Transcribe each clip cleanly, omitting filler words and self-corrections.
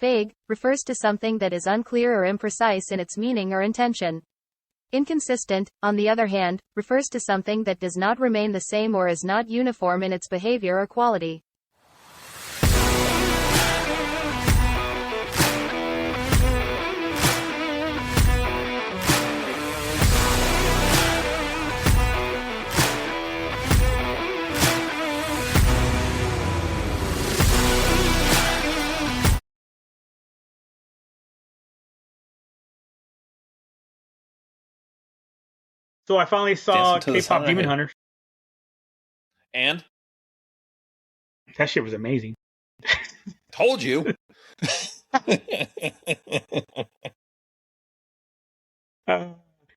Vague refers to something that is unclear or imprecise in its meaning or intention. Inconsistent, on the other hand, refers to something that does not remain the same or is not uniform in its behavior or quality. So I finally saw K-pop Demon Hunters. And? That shit was amazing. Told you.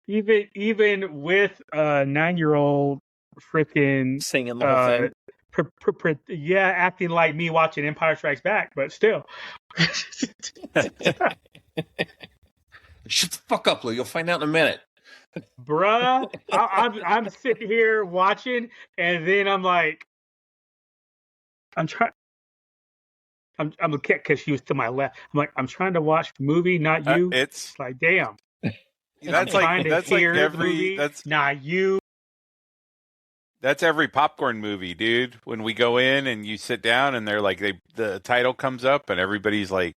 Even with a 9-year-old freaking singing the whole thing. Acting like me watching Empire Strikes Back, but still. Shut the fuck up, Lou. You'll find out in a minute. Bruh, I'm sitting here watching, and then I'm like, I'm looking because she was to my left. I'm like, I'm trying to watch the movie, not you. It's like, damn. That's like every not you. That's every popcorn movie, dude. When we go in and you sit down and they're like, the title comes up and everybody's like,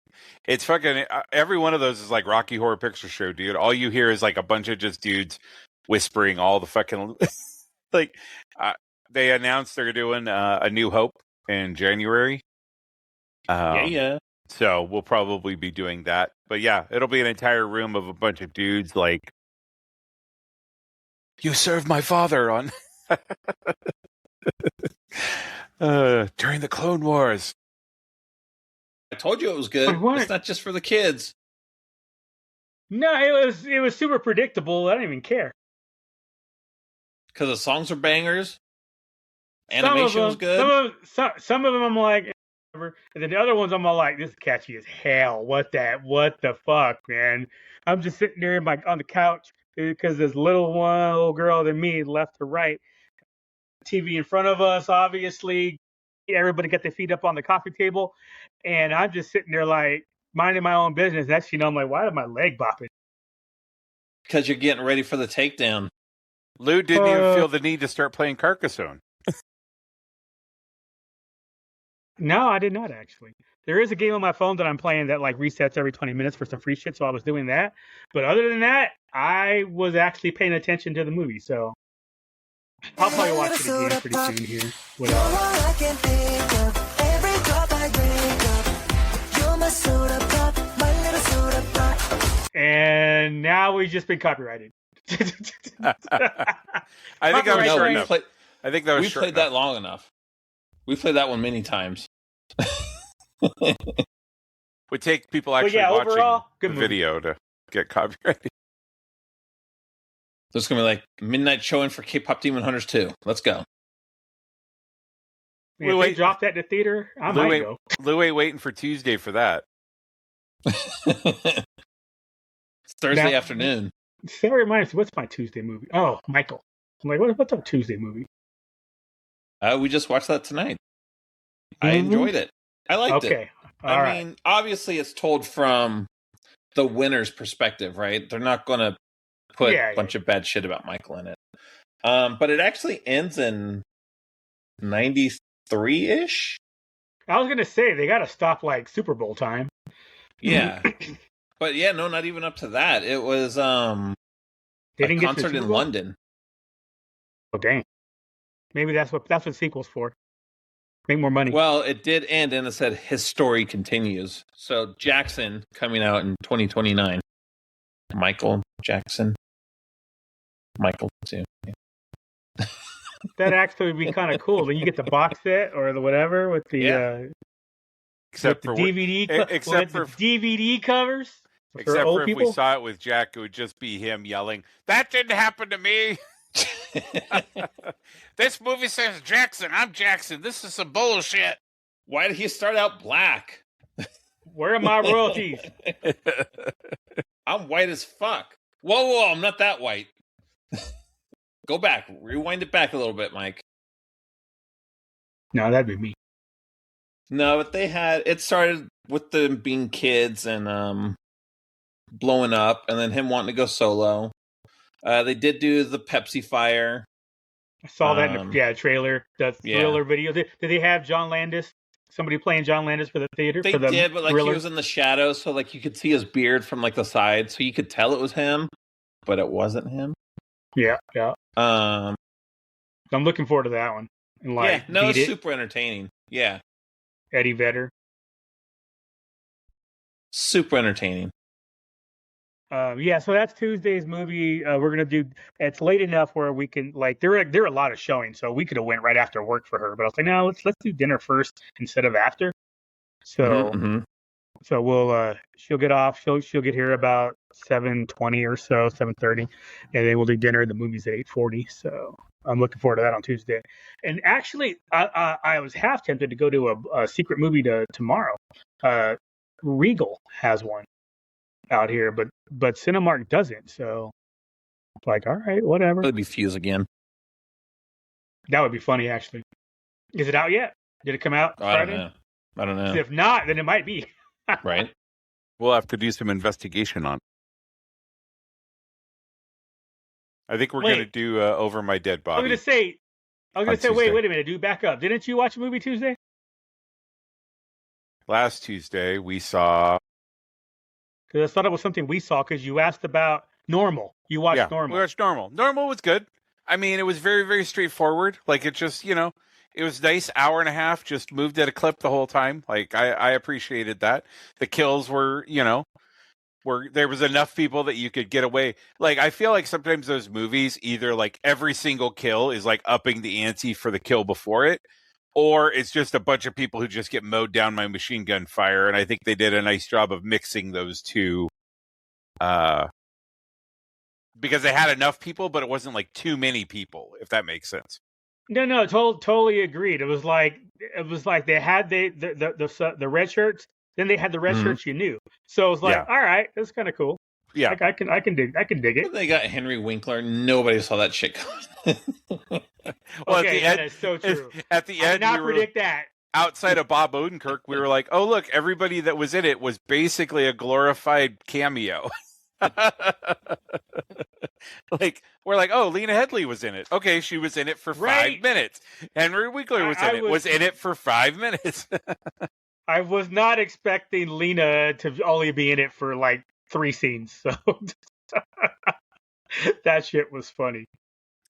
it's fucking, every one of those is like Rocky Horror Picture Show, dude. All you hear is like a bunch of just dudes whispering all the fucking, they announced they're doing A New Hope in January. Yeah. So we'll probably be doing that. But yeah, it'll be an entire room of a bunch of dudes like, you served my father on... during the Clone Wars. I told you it was good. It's not just for the kids. No, it was super predictable. I didn't even care. Because the songs are bangers. Animation was good. Some of them I'm like, and then the other ones I'm all like, this is catchy as hell. What the fuck, man? I'm just sitting there on the couch because this little girl than me, left to right. TV in front of us, obviously. Everybody got their feet up on the coffee table, and I'm just sitting there like minding my own business. Next, I'm like, why is my leg bopping? Because you're getting ready for the takedown. Lou didn't even feel the need to start playing Carcassonne. No, I did not actually. There is a game on my phone that I'm playing that like resets every 20 minutes for some free shit, so I was doing that. But other than that, I was actually paying attention to the movie, so. I'll probably watch it again pretty soon here. And now we've just been copyrighted. I think that was short enough. I think that was we played that long enough. We played that one many times. Would take people actually watching overall, the video to get copyrighted. So it's going to be like midnight showing for K-pop Demon Hunters 2. Let's go. Man, if they drop that in the theater, I might go. Lou ain't waiting for Tuesday for that. It's Thursday afternoon. That reminds me, what's my Tuesday movie? Oh, Michael. I'm like, what's our Tuesday movie? We just watched that tonight. I enjoyed it. I liked it. I mean, obviously it's told from the winner's perspective, right? They're not going to put a bunch of bad shit about Michael in it. But it actually ends in 93-ish. I was going to say, they got to stop like Super Bowl time. Yeah. But yeah, no, not even up to that. It was a concert in London. Oh, dang. Maybe that's what the sequel's for. Make more money. Well, it did end, and it said his story continues. So Jackson coming out in 2029. Michael Jackson. Michael too. Yeah. That actually would be kind of cool. Then you get the box set or the whatever with the except with for the DVD, except for DVD covers. Except for if we saw it with Jack, it would just be him yelling, "That didn't happen to me." This movie says Jackson. I'm Jackson. This is some bullshit. Why did he start out black? Where are my royalties? I'm white as fuck. Whoa, I'm not that white. Go back. Rewind it back a little bit, Mike. No, that'd be me. No, but it started with them being kids and blowing up, and then him wanting to go solo. They did do the Pepsi fire. I saw that in the trailer, the thriller video. Did they have John Landis? Somebody playing John Landis for the theater? They did, but he was in the shadows, so you could see his beard from the side, so you could tell it was him, but it wasn't him. Yeah. I'm looking forward to that one. And it's super entertaining. Yeah. Eddie Vedder. Super entertaining. So that's Tuesday's movie. We're gonna do. It's late enough where we can there are a lot of showings, so we could have went right after work for her. But I was like, no, let's do dinner first instead of after. So so we'll she'll get off. She'll get here about 7:20 or so, 7:30, and then we'll do dinner. The movie's at 8:40. So I'm looking forward to that on Tuesday. And actually, I was half tempted to go to a secret movie tomorrow. Regal has one out here, but Cinemark doesn't. So all right, whatever. It'll be Fuse again. That would be funny, actually. Is it out yet? Did it come out Friday? I don't know. If not, then it might be. Right. We'll have to do some investigation on it. I think we're going to do Over My Dead Body. I was going to say, wait a minute, dude, back up. Didn't you watch a movie Tuesday? Last Tuesday, we saw... Because I thought it was something we saw, because you asked about Normal. You watched Normal. We watched Normal. Normal was good. I mean, it was very, very straightforward. It just, it was nice. Hour and a half, just moved at a clip the whole time. I appreciated that. The kills were, there was enough people that you could get away. I feel like sometimes those movies, either every single kill is upping the ante for the kill before it, or it's just a bunch of people who just get mowed down by machine gun fire. And I think they did a nice job of mixing those two, because they had enough people, but it wasn't too many people, if that makes sense. No, totally agreed. It was like they had the red shirts, then they had the red shirts you knew. So it was all right, that's kind of cool. Yeah, I can dig it. They got Henry Winkler. Nobody saw that shit coming. Well, okay, that's so true. At the end, I did not predict that. Outside of Bob Odenkirk, we were like, oh look, everybody that was in it was basically a glorified cameo. We're like, oh, Lena Headey was in it. Okay, she was in it for 5 minutes. Henry Winkler was in it for 5 minutes. I was not expecting Lena to only be in it for 3 scenes. So that shit was funny.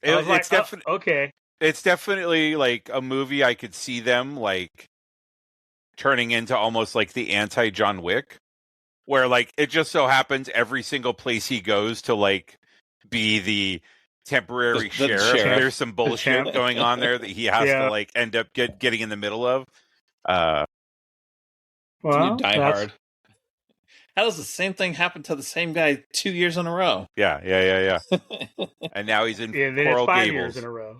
It's definitely okay. It's definitely a movie I could see them turning into almost the anti John Wick, where it just so happens every single place he goes to be the temporary sheriff. There's some bullshit going on there that he has to end up getting in the middle of. Well, Die Hard. How does the same thing happen to the same guy 2 years in a row? Yeah. And now he's in Coral 5 Gables. years in a row.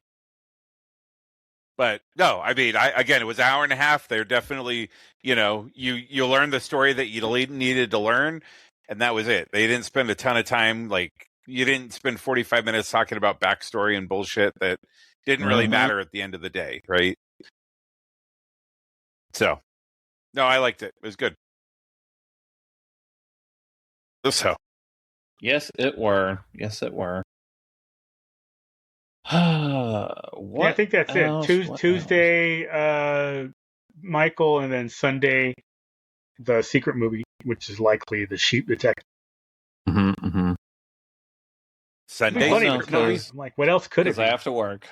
But no, I mean, again, it was an hour and a half. They're definitely, you learned the story that you needed to learn, and that was it. They didn't spend a ton of time. You didn't spend 45 minutes talking about backstory and bullshit that didn't really matter at the end of the day, right? So, no, I liked it. It was good. So, yes, it were. I think that's it. Tuesday, Michael, and then Sunday, the secret movie, which is likely the Sheep Detective. Sunday, I'm like, what else could it be? I have to work.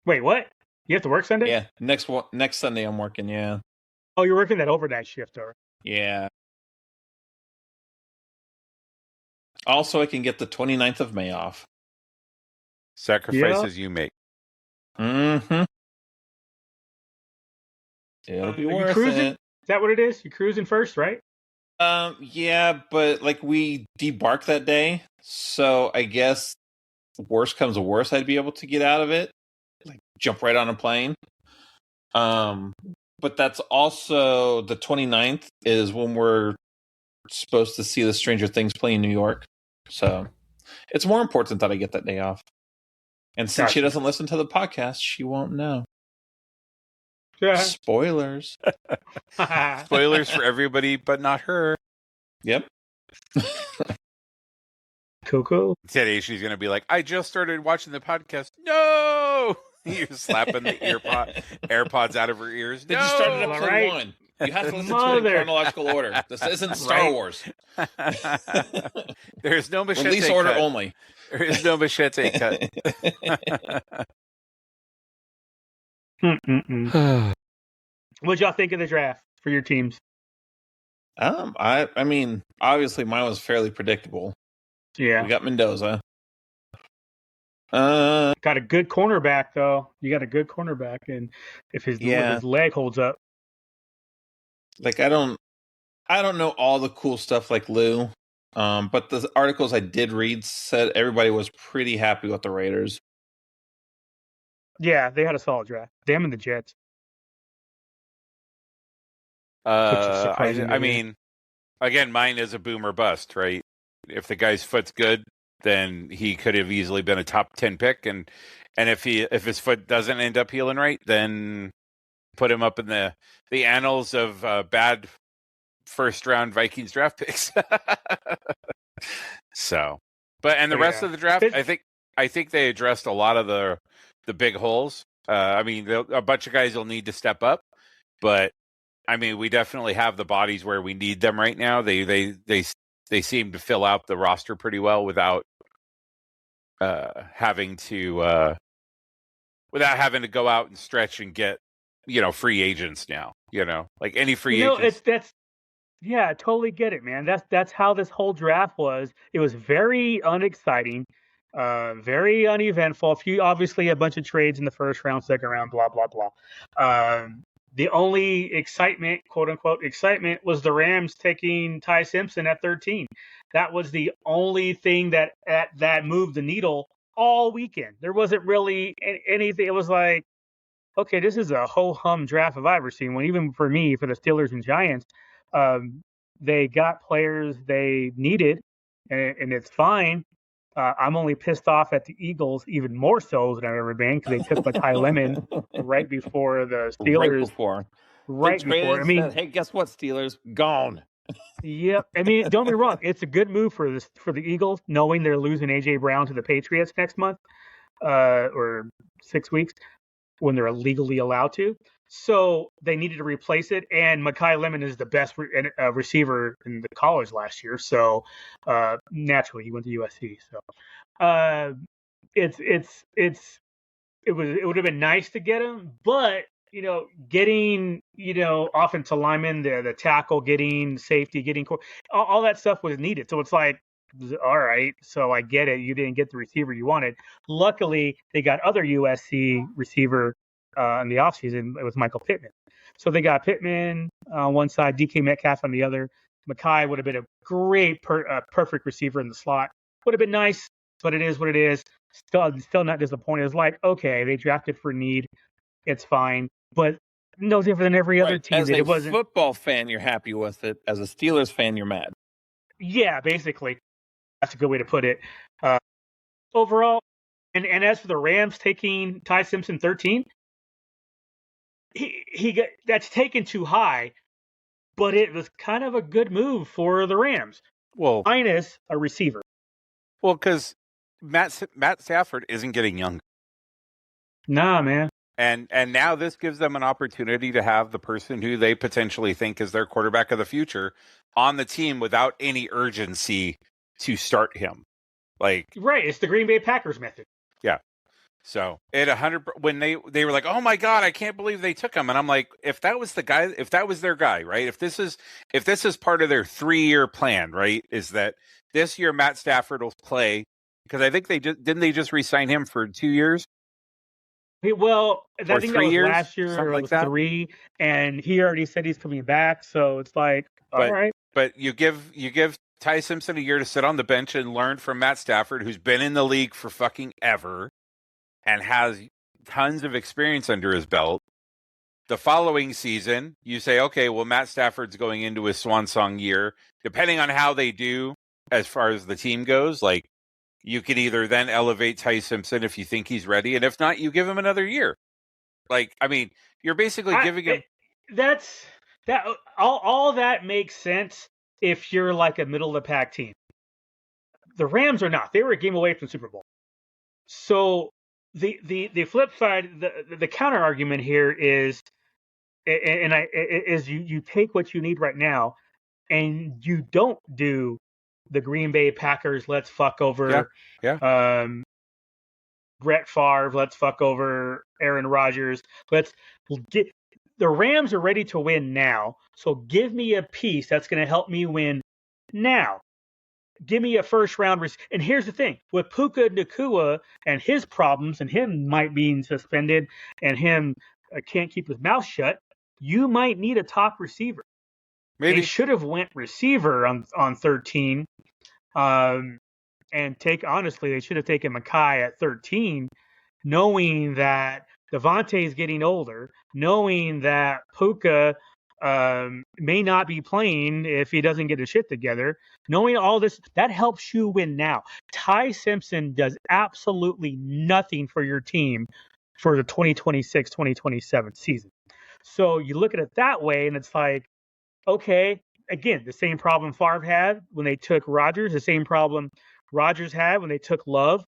Wait, what? You have to work Sunday? Yeah, next Sunday I'm working. Yeah. Oh, you're working that overnight shift, or? Yeah. Also, I can get the 29th of May off. Sacrifices you make. Mm-hmm. It'll be worth it. Is that what it is? You're cruising first, right? Yeah, but we debark that day, so I guess worst comes to worst, I'd be able to get out of it, jump right on a plane. But that's also the 29th is when we're supposed to see the Stranger Things play in New York. So it's more important that I get that day off. And since she doesn't listen to the podcast, she won't know. Spoilers. Spoilers for everybody, but not her. Yep. Coco. Today she's going to be like, I just started watching the podcast. No! You're slapping the AirPods out of her ears. Did you start at episode 1? You have to listen to it in chronological order. This isn't Star Wars. There's no machete Release order only. There is no machete cut. What'd y'all think of the draft for your teams? I mean, obviously mine was fairly predictable. Yeah. We got Mendoza. Got a good cornerback though. You got a good cornerback, and if his leg holds up. Like I don't know all the cool stuff like Lou. But the articles I did read said everybody was pretty happy with the Raiders. Yeah, they had a solid draft. Them and the Jets. I mean, again, mine is a boom or bust, right? If the guy's foot's good, then he could have easily been a top 10 pick, and if his foot doesn't end up healing right, then put him up in the annals of bad first round Vikings draft picks. So, but the rest of the draft, I think they addressed a lot of the big holes. I mean, a bunch of guys will need to step up, but I mean, we definitely have the bodies where we need them right now. They seem to fill out the roster pretty well without having to go out and stretch and get free agents now. Like any free agents. Yeah, I totally get it, man. That's how this whole draft was. It was very unexciting, very uneventful. Obviously a bunch of trades in the first round, second round, blah blah blah. The only excitement, quote unquote excitement, was the Rams taking Ty Simpson at 13. That was the only thing that moved the needle all weekend. There wasn't really anything. It was like, okay, this is a ho-hum draft I've ever seen. When even for me, for the Steelers and Giants, they got players they needed, and it's fine. I'm only pissed off at the Eagles even more so than I've ever been because they took Mekhi Lemon right before the Steelers. Right before. I mean, hey, guess what, Steelers? Gone. Yep. I mean, don't be wrong. It's a good move for the Eagles, knowing they're losing A.J. Brown to the Patriots next month, or 6 weeks, when they're legally allowed to. So they needed to replace it, and Mekhi Lemon is the best receiver in the college last year. So naturally, he went to USC. So it would have been nice to get him, but getting offensive lineman, the tackle, getting safety, getting all that stuff was needed. So it's like, all right, so I get it. You didn't get the receiver you wanted. Luckily, they got other USC receiver in the offseason. It was Michael Pittman. So they got Pittman on one side, DK Metcalf on the other. Mekhi would have been a great, perfect receiver in the slot. Would have been nice, but it is what it is. Still not disappointed. It's like, okay, they drafted for need. It's fine. But no different than every other team. As a football fan, you're happy with it. As a Steelers fan, you're mad. Yeah, basically. That's a good way to put it. Overall, and as for the Rams taking Ty Simpson 13, that's taken too high, but it was kind of a good move for the Rams. Well, minus a receiver. Well, because Matt Stafford isn't getting younger. Nah, man. And now this gives them an opportunity to have the person who they potentially think is their quarterback of the future on the team without any urgency to start him. Like, right, it's the Green Bay Packers method. Yeah. So at 100, when they were like, "Oh my God, I can't believe they took him," and I'm like, if that was their guy, right? If this is part of their 3-year plan, right? Is that this year Matt Stafford will play, because I think didn't they just re-sign him for 2 years? Well, I think 3 that was years, last year, or it was 3, and he already said he's coming back. So it's like, all right. But you give Ty Simpson a year to sit on the bench and learn from Matt Stafford, who's been in the league for fucking ever and has tons of experience under his belt. The following season, you say, okay, well, Matt Stafford's going into his swan song year. Depending on how they do as far as the team goes, like, you can either then elevate Ty Simpson if you think he's ready, and if not, you give him another year. Like, I mean, You're basically giving him. All that makes sense if you're like a middle of the pack team. The Rams are not. They were a game away from the Super Bowl. So the flip side, the counter argument here is, you take what you need right now, and you don't do the Green Bay Packers. Let's fuck over. Brett Favre. Let's fuck over Aaron Rodgers. The Rams are ready to win now. So give me a piece that's going to help me win now. Give me a first round. And here's the thing with Puka Nacua and his problems and him might being suspended and him can't keep his mouth shut. You might need a top receiver. Maybe they should have went receiver on 13. And honestly, they should have taken Mekhi at 13, knowing that Devontae's getting older, knowing that Puka may not be playing if he doesn't get his shit together. Knowing all this, that helps you win now. Ty Simpson does absolutely nothing for your team for the 2026-2027 season. So you look at it that way, and it's like, okay, again, the same problem Favre had when they took Rodgers, the same problem Rodgers had when they took Love.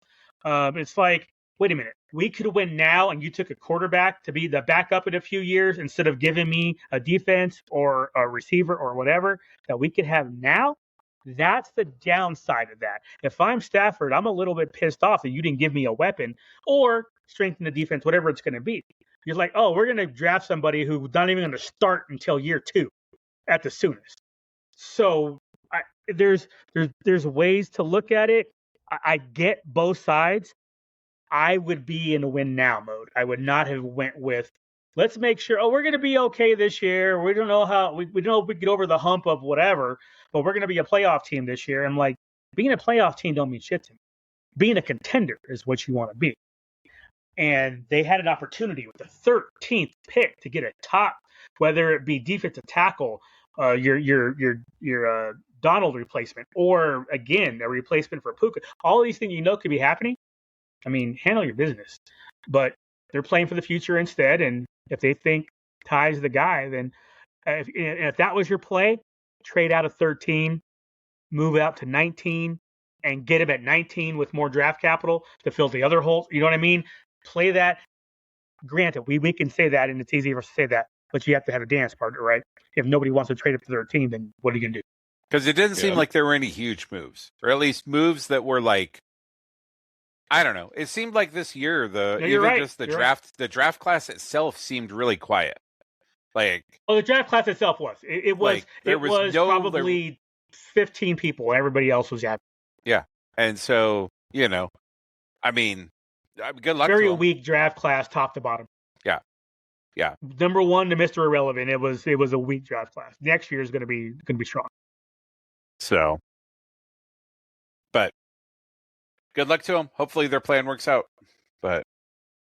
It's like, wait a minute, we could win now, and you took a quarterback to be the backup in a few years instead of giving me a defense or a receiver or whatever that we could have now. That's the downside of that. If I'm Stafford, I'm a little bit pissed off that you didn't give me a weapon or strengthen the defense, whatever it's going to be. You're like, oh, we're going to draft somebody who's not even going to start until year 2 at the soonest. So there's ways to look at it. I get both sides. I would be in a win now mode. I would not have went with, let's make sure, we're going to be okay this year. We don't know how, we don't know if we get over the hump of whatever, but we're going to be a playoff team this year. I'm like, being a playoff team don't mean shit to me. Being a contender is what you want to be. And they had an opportunity with the 13th pick to get a top, whether it be defensive tackle, your Donald replacement, or again, a replacement for Puka. All these things could be happening. I mean, handle your business. But they're playing for the future instead. And if they think Ty's the guy, then if that was your play, trade out of 13, move out to 19, and get him at 19 with more draft capital to fill the other holes. You know what I mean? Play that. Granted, we can say that, and it's easy for us to say that, but you have to have a dance partner, right? If nobody wants to trade up to 13, then what are you going to do? Because it didn't seem like there were any huge moves, or at least moves that were like, I don't know. It seemed like this year the draft class itself seemed really quiet. Like, the draft class itself was. It was probably 15 people. Everybody else was happy. Yeah, and so I mean, good luck. Very weak draft class, top to bottom. Yeah. Number 1 to Mr. Irrelevant. It was a weak draft class. Next year is going to be strong. So, but good luck to them. Hopefully their plan works out. But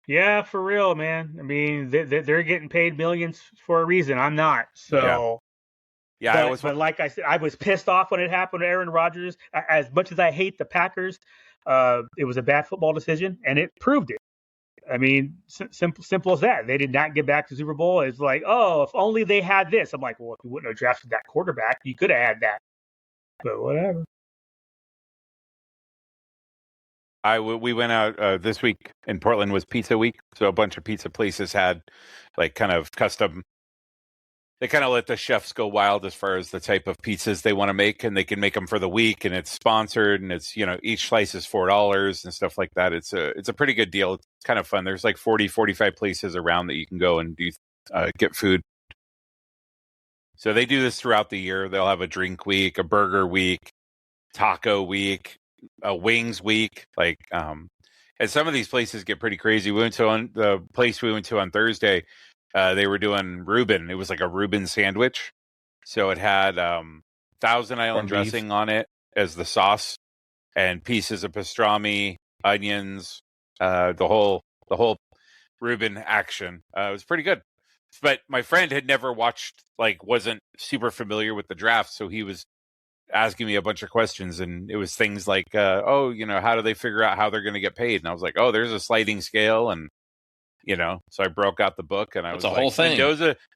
yeah, for real, man. I mean, they're getting paid millions for a reason. I'm not. So yeah. But like I said, I was pissed off when it happened to Aaron Rodgers. As much as I hate the Packers, it was a bad football decision, and it proved it. I mean, simple as that. They did not get back to Super Bowl. It's like, oh, if only they had this. I'm like, well, if you wouldn't have drafted that quarterback, you could have had that. But whatever. We went out this week in Portland was pizza week. So a bunch of pizza places had like kind of custom. They kind of let the chefs go wild as far as the type of pizzas they want to make, and they can make them for the week, and it's sponsored, and it's, each slice is $4 and stuff like that. It's a pretty good deal. It's kind of fun. There's like 45 places around that you can go and do get food. So they do this throughout the year. They'll have a drink week, a burger week, taco week, a wings week. Like, and some of these places get pretty crazy. We went to the place we went to on Thursday. They were doing Reuben. It was like a Reuben sandwich. So it had Thousand Island dressing on it as the sauce, and pieces of pastrami, onions, the whole Reuben action. It was pretty good. But my friend had never watched, wasn't super familiar with the draft, so he was asking me a bunch of questions, and it was things like, how do they figure out how they're going to get paid? And I was like, oh, there's a sliding scale, and So I broke out the book and I was a like, whole thing.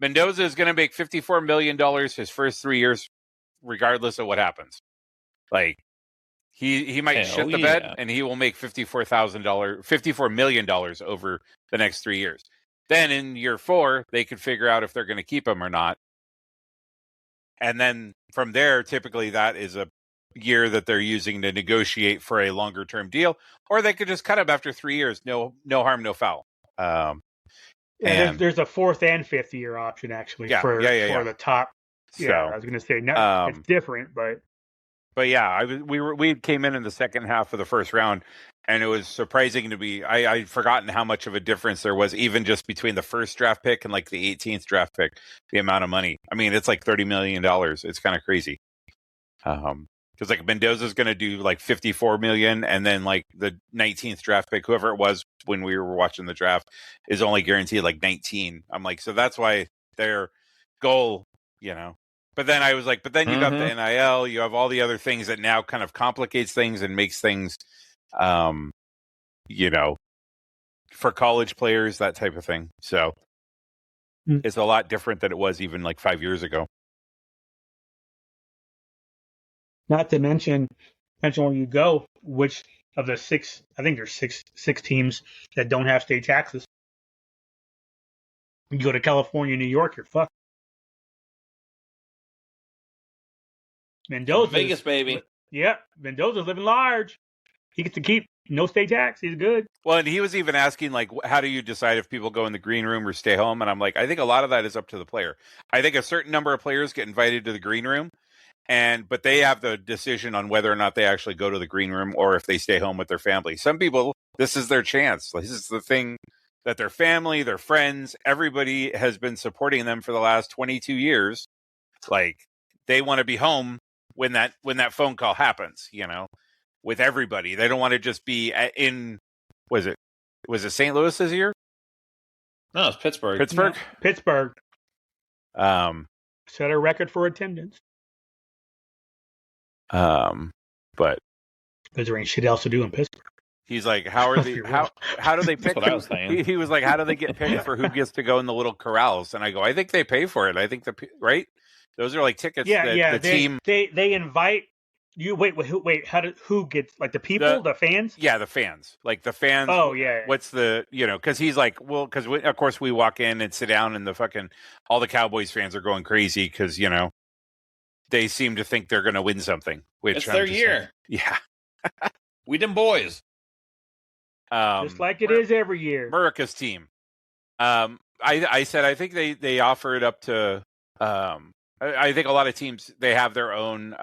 Mendoza is going to make $54 million his first 3 years, regardless of what happens. Like he might shit the bed and he will make $54 million over the next 3 years. Then in year 4, they could figure out if they're going to keep him or not. And then from there, typically that is a year that they're using to negotiate for a longer term deal, or they could just cut him after 3 years. No harm, no foul. There's a 4th and 5th year option actually for the top. Yeah, so, I was going to say it's different, but yeah, we came in the second half of the first round, and it was surprising to me. I'd forgotten how much of a difference there was, even just between the first draft pick and like the 18th draft pick, the amount of money. I mean, it's like $30 million. It's kind of crazy. Because like Mendoza's going to do like 54 million, and then like the 19th draft pick, whoever it was when we were watching the draft, is only guaranteed like 19. I'm like, so that's why their goal, But then I was like, but then you got the NIL, you have all the other things that now kind of complicates things and makes things, for college players, that type of thing. So it's a lot different than it was even like 5 years ago. Not to mention when you go, which of the 6, I think there's six teams that don't have state taxes. You go to California, New York, you're fucked. Mendoza, Vegas, baby. Yeah, Mendoza's living large. He gets to keep no state tax. He's good. Well, and he was even asking, like, how do you decide if people go in the green room or stay home? And I'm like, I think a lot of that is up to the player. I think a certain number of players get invited to the green room, but they have the decision on whether or not they actually go to the green room or if they stay home with their family. Some people, this is their chance. This is the thing that their family, their friends, everybody has been supporting them for the last 22 years. Like, they want to be home when that phone call happens, with everybody. They don't want to just be was it St. Louis this year? No, it's Pittsburgh. Pittsburgh. Set a record for attendance. But because there ain't shit else to do in Pittsburgh. He's like, how do they pick? That's what I was saying. He was like, how do they get picked for who gets to go in the little corrals? And I go, I think they pay for it. I think right. Those are like tickets. The team they invite you. Wait. Who gets, like, the people, the fans? Yeah, the fans. Like the fans. Oh yeah. What's the Because he's like, well, because of course we walk in and sit down, and all the Cowboys fans are going crazy because they seem to think they're going to win something. Which it's their year. Yeah, we them boys. Just like it is every year. Murica's team. I said I think they offer it up to. I think a lot of teams, they have their own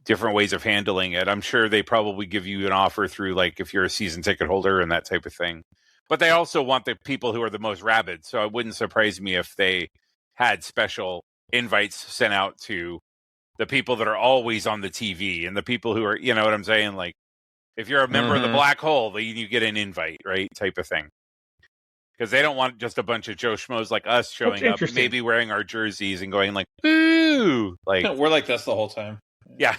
different ways of handling it. I'm sure they probably give you an offer through, like, if you're a season ticket holder and that type of thing. But they also want the people who are the most rabid. So it wouldn't surprise me if they had special invites sent out to the people that are always on the TV and the people who are, you know what I'm saying? Like, if you're a member of the Black Hole, you get an invite, right? Type of thing. Because they don't want just a bunch of Joe Schmoes like us showing up, maybe wearing our jerseys and going like, "Ooh!" Like, we're like this the whole time. Yeah,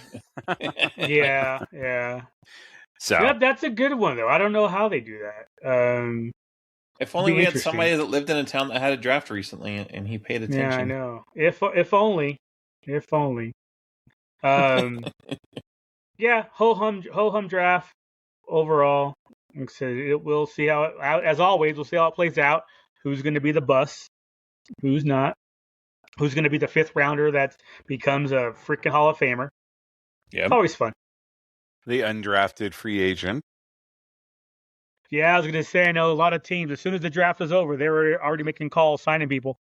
yeah. So that's a good one, though. I don't know how they do that. If only we had somebody that lived in a town that had a draft recently and he paid attention. Yeah, I know. If only. Yeah, ho hum draft overall. So we'll see how as always, we'll see how it plays out. Who's going to be the bust? Who's not? Who's going to be the 5th rounder that becomes a freaking Hall of Famer? Yeah, always fun. The undrafted free agent. Yeah, I was going to say, I know a lot of teams, as soon as the draft is over, they were already making calls, signing people.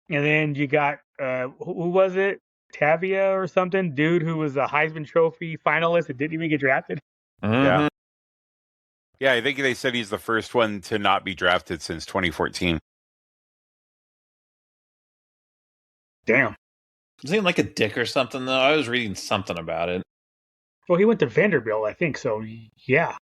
And then you got, who was it? Tavia or something? Dude who was a Heisman Trophy finalist that didn't even get drafted. Yeah. Yeah, I think they said he's the first one to not be drafted since 2014. Damn. Is he like a dick or something, though? I was reading something about it. Well, he went to Vanderbilt, I think, so yeah.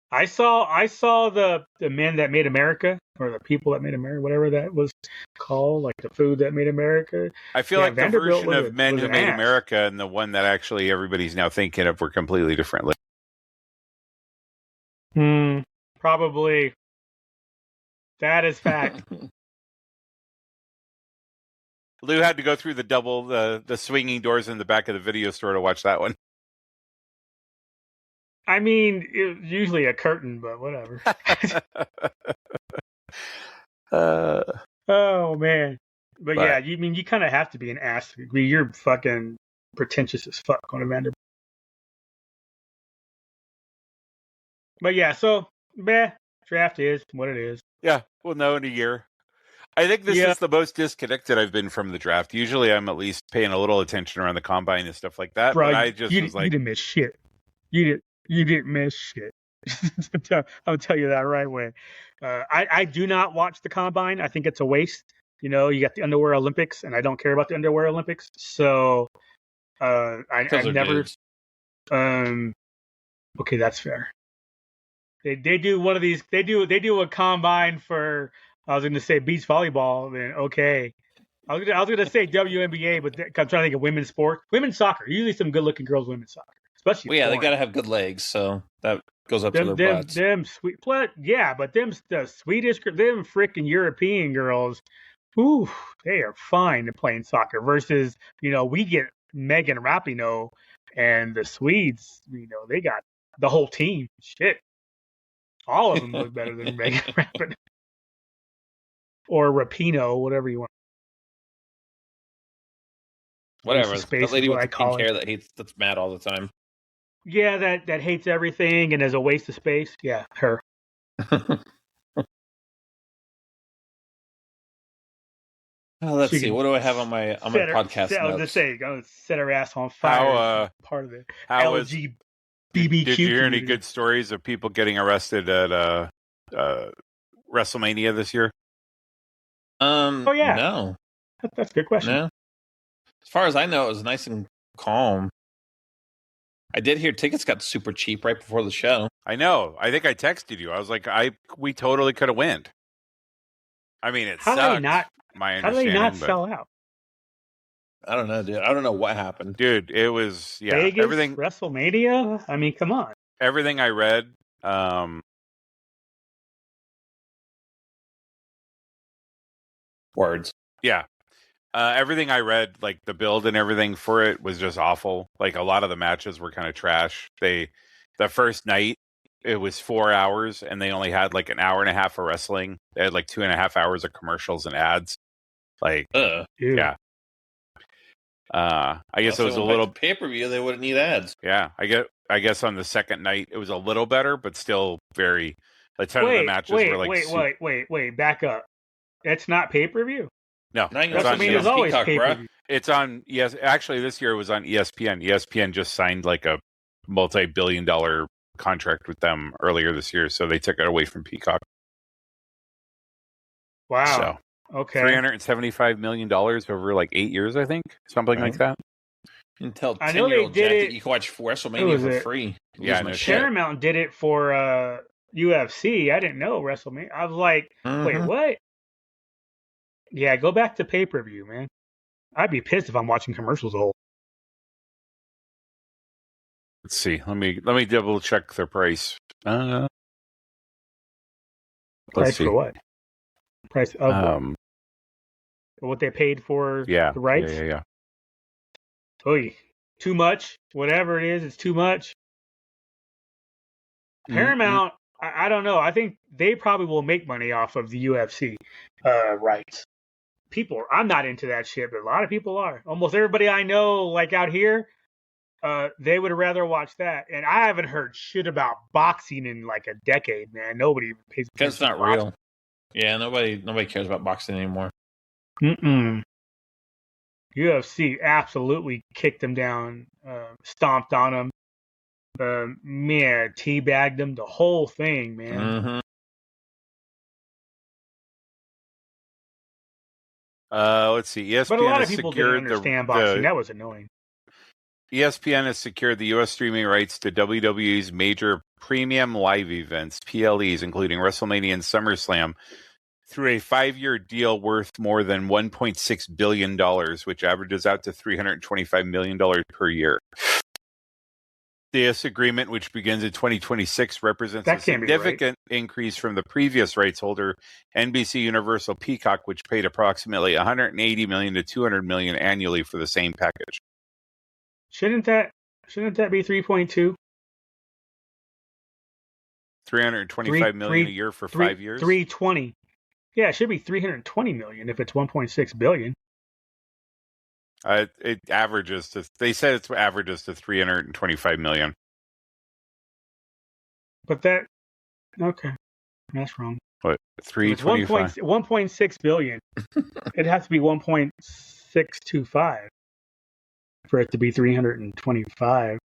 I saw the Men That Made America, or the People That Made America, whatever that was called, like the Food That Made America. I feel like the version of Men Who Made America and the one that actually everybody's now thinking of were completely different. Probably. That is fact. Lou had to go through the swinging doors in the back of the video store to watch that one. I mean, it was usually a curtain, but whatever. Oh man, but yeah, you kind of have to be an ass. I mean, you're fucking pretentious as fuck on a Vanderbilt. But yeah, so draft is what it is. Yeah, we'll know in a year. I think this is the most disconnected I've been from the draft. Usually, I'm at least paying a little attention around the combine and stuff like that. Bro, but I just was like, you didn't miss shit. You didn't miss shit. I'll tell you that right away. I do not watch the combine. I think it's a waste. You know, you got the underwear Olympics, and I don't care about the underwear Olympics. So I never. Dudes. Okay, that's fair. They do one of these. They do a combine for. I was going to say beach volleyball. Then okay, I was going to say WNBA, but I'm trying to think of women's sport, women's soccer. Usually, some good-looking girls women's soccer, especially. Well, yeah, they got to have good legs, so that goes up to their butts. Them sweet, but the Swedish, them freaking European girls, ooh, they are fine at playing soccer. Versus, we get Megan Rapinoe, and the Swedes, they got the whole team. Shit, all of them look better than Megan Rapinoe. Or Rapinoe, whatever you want. Whatever. The lady with the pink hair that's mad all the time. Yeah, that hates everything and is a waste of space. Yeah, her. Let's see. What do I have on my podcast notes? I was just saying, I'm gonna set her ass on fire. Part of it. LGBT. Did you hear any good stories of people getting arrested at WrestleMania this year? Oh yeah. No. That's a good question. No. As far as I know, it was nice and calm. I did hear tickets got super cheap right before the show. I know. I think I texted you. I was like, we totally could have won. I mean, it sucked. How do they not sell out? I don't know, dude. I don't know what happened. Dude, it was Vegas, everything. WrestleMania? I mean, come on. Everything I read, words. Yeah. Everything I read, like the build and everything for it was just awful. Like a lot of the matches were kind of trash. The first night, it was 4 hours and they only had like an hour and a half of wrestling. They had like 2.5 hours of commercials and ads. Like, yeah. I guess it was a little pay-per-view. They wouldn't need ads. Yeah. I guess on the second night, it was a little better, but still very, a ton of the matches were like. Wait, back up. It's not pay-per-view? No, WrestleMania is always pay-per-view. It's on. Yes, actually, this year it was on ESPN. ESPN just signed like a multi-billion-dollar contract with them earlier this year, so they took it away from Peacock. Wow. So, okay. $375 million over like 8 years, I think, something like that. Until 10-year-old Jack that you can watch WrestleMania for free. Yeah, no Paramount did it for UFC. I didn't know WrestleMania. I was like, wait, what? Yeah, go back to pay-per-view, man. I'd be pissed if I'm watching commercials the whole. Let's see. Let me double check the price. Price for what? Price of what they paid for the rights? Yeah. Oy, too much. Whatever it is, it's too much. Paramount, I don't know. I think they probably will make money off of the UFC rights. I'm not into that shit, but a lot of people are. Almost everybody I know, like out here, they would rather watch that. And I haven't heard shit about boxing in like a decade, man. Nobody even pays attention. That's not real. Yeah, nobody cares about boxing anymore. UFC absolutely kicked them down, stomped on them, teabagged them, the whole thing, man. Mm-hmm. Let's see. ESPN but a lot of people didn't understand boxing. That was annoying. ESPN has secured the U.S. streaming rights to WWE's major premium live events, PLEs, including WrestleMania and SummerSlam, through a 5-year deal worth more than $1.6 billion, which averages out to $325 million per year. This agreement, which begins in 2026, represents a significant increase from the previous rights holder, NBC Universal Peacock, which paid approximately $180 million to $200 million annually for the same package. Shouldn't that be 3.2? $325 million a year for 5 years. 320. Yeah, it should be 320 million if it's 1.6 billion. It averages to. They said it averages to 325 million. But that's wrong. What 325? 1.6 billion. It has to be 1.625 for it to be 325,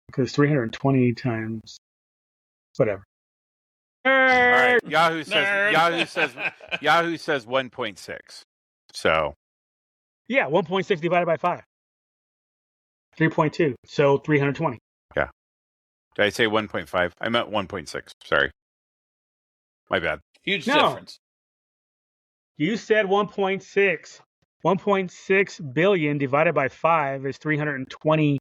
because 320 times whatever. All right, Yahoo says 1.6. So. Yeah, 1.6 divided by 5. 3.2. So 320. Yeah. Did I say 1.5? I meant 1.6. Sorry. My bad. Huge difference. You said 1.6. 1.6 billion divided by 5 is 320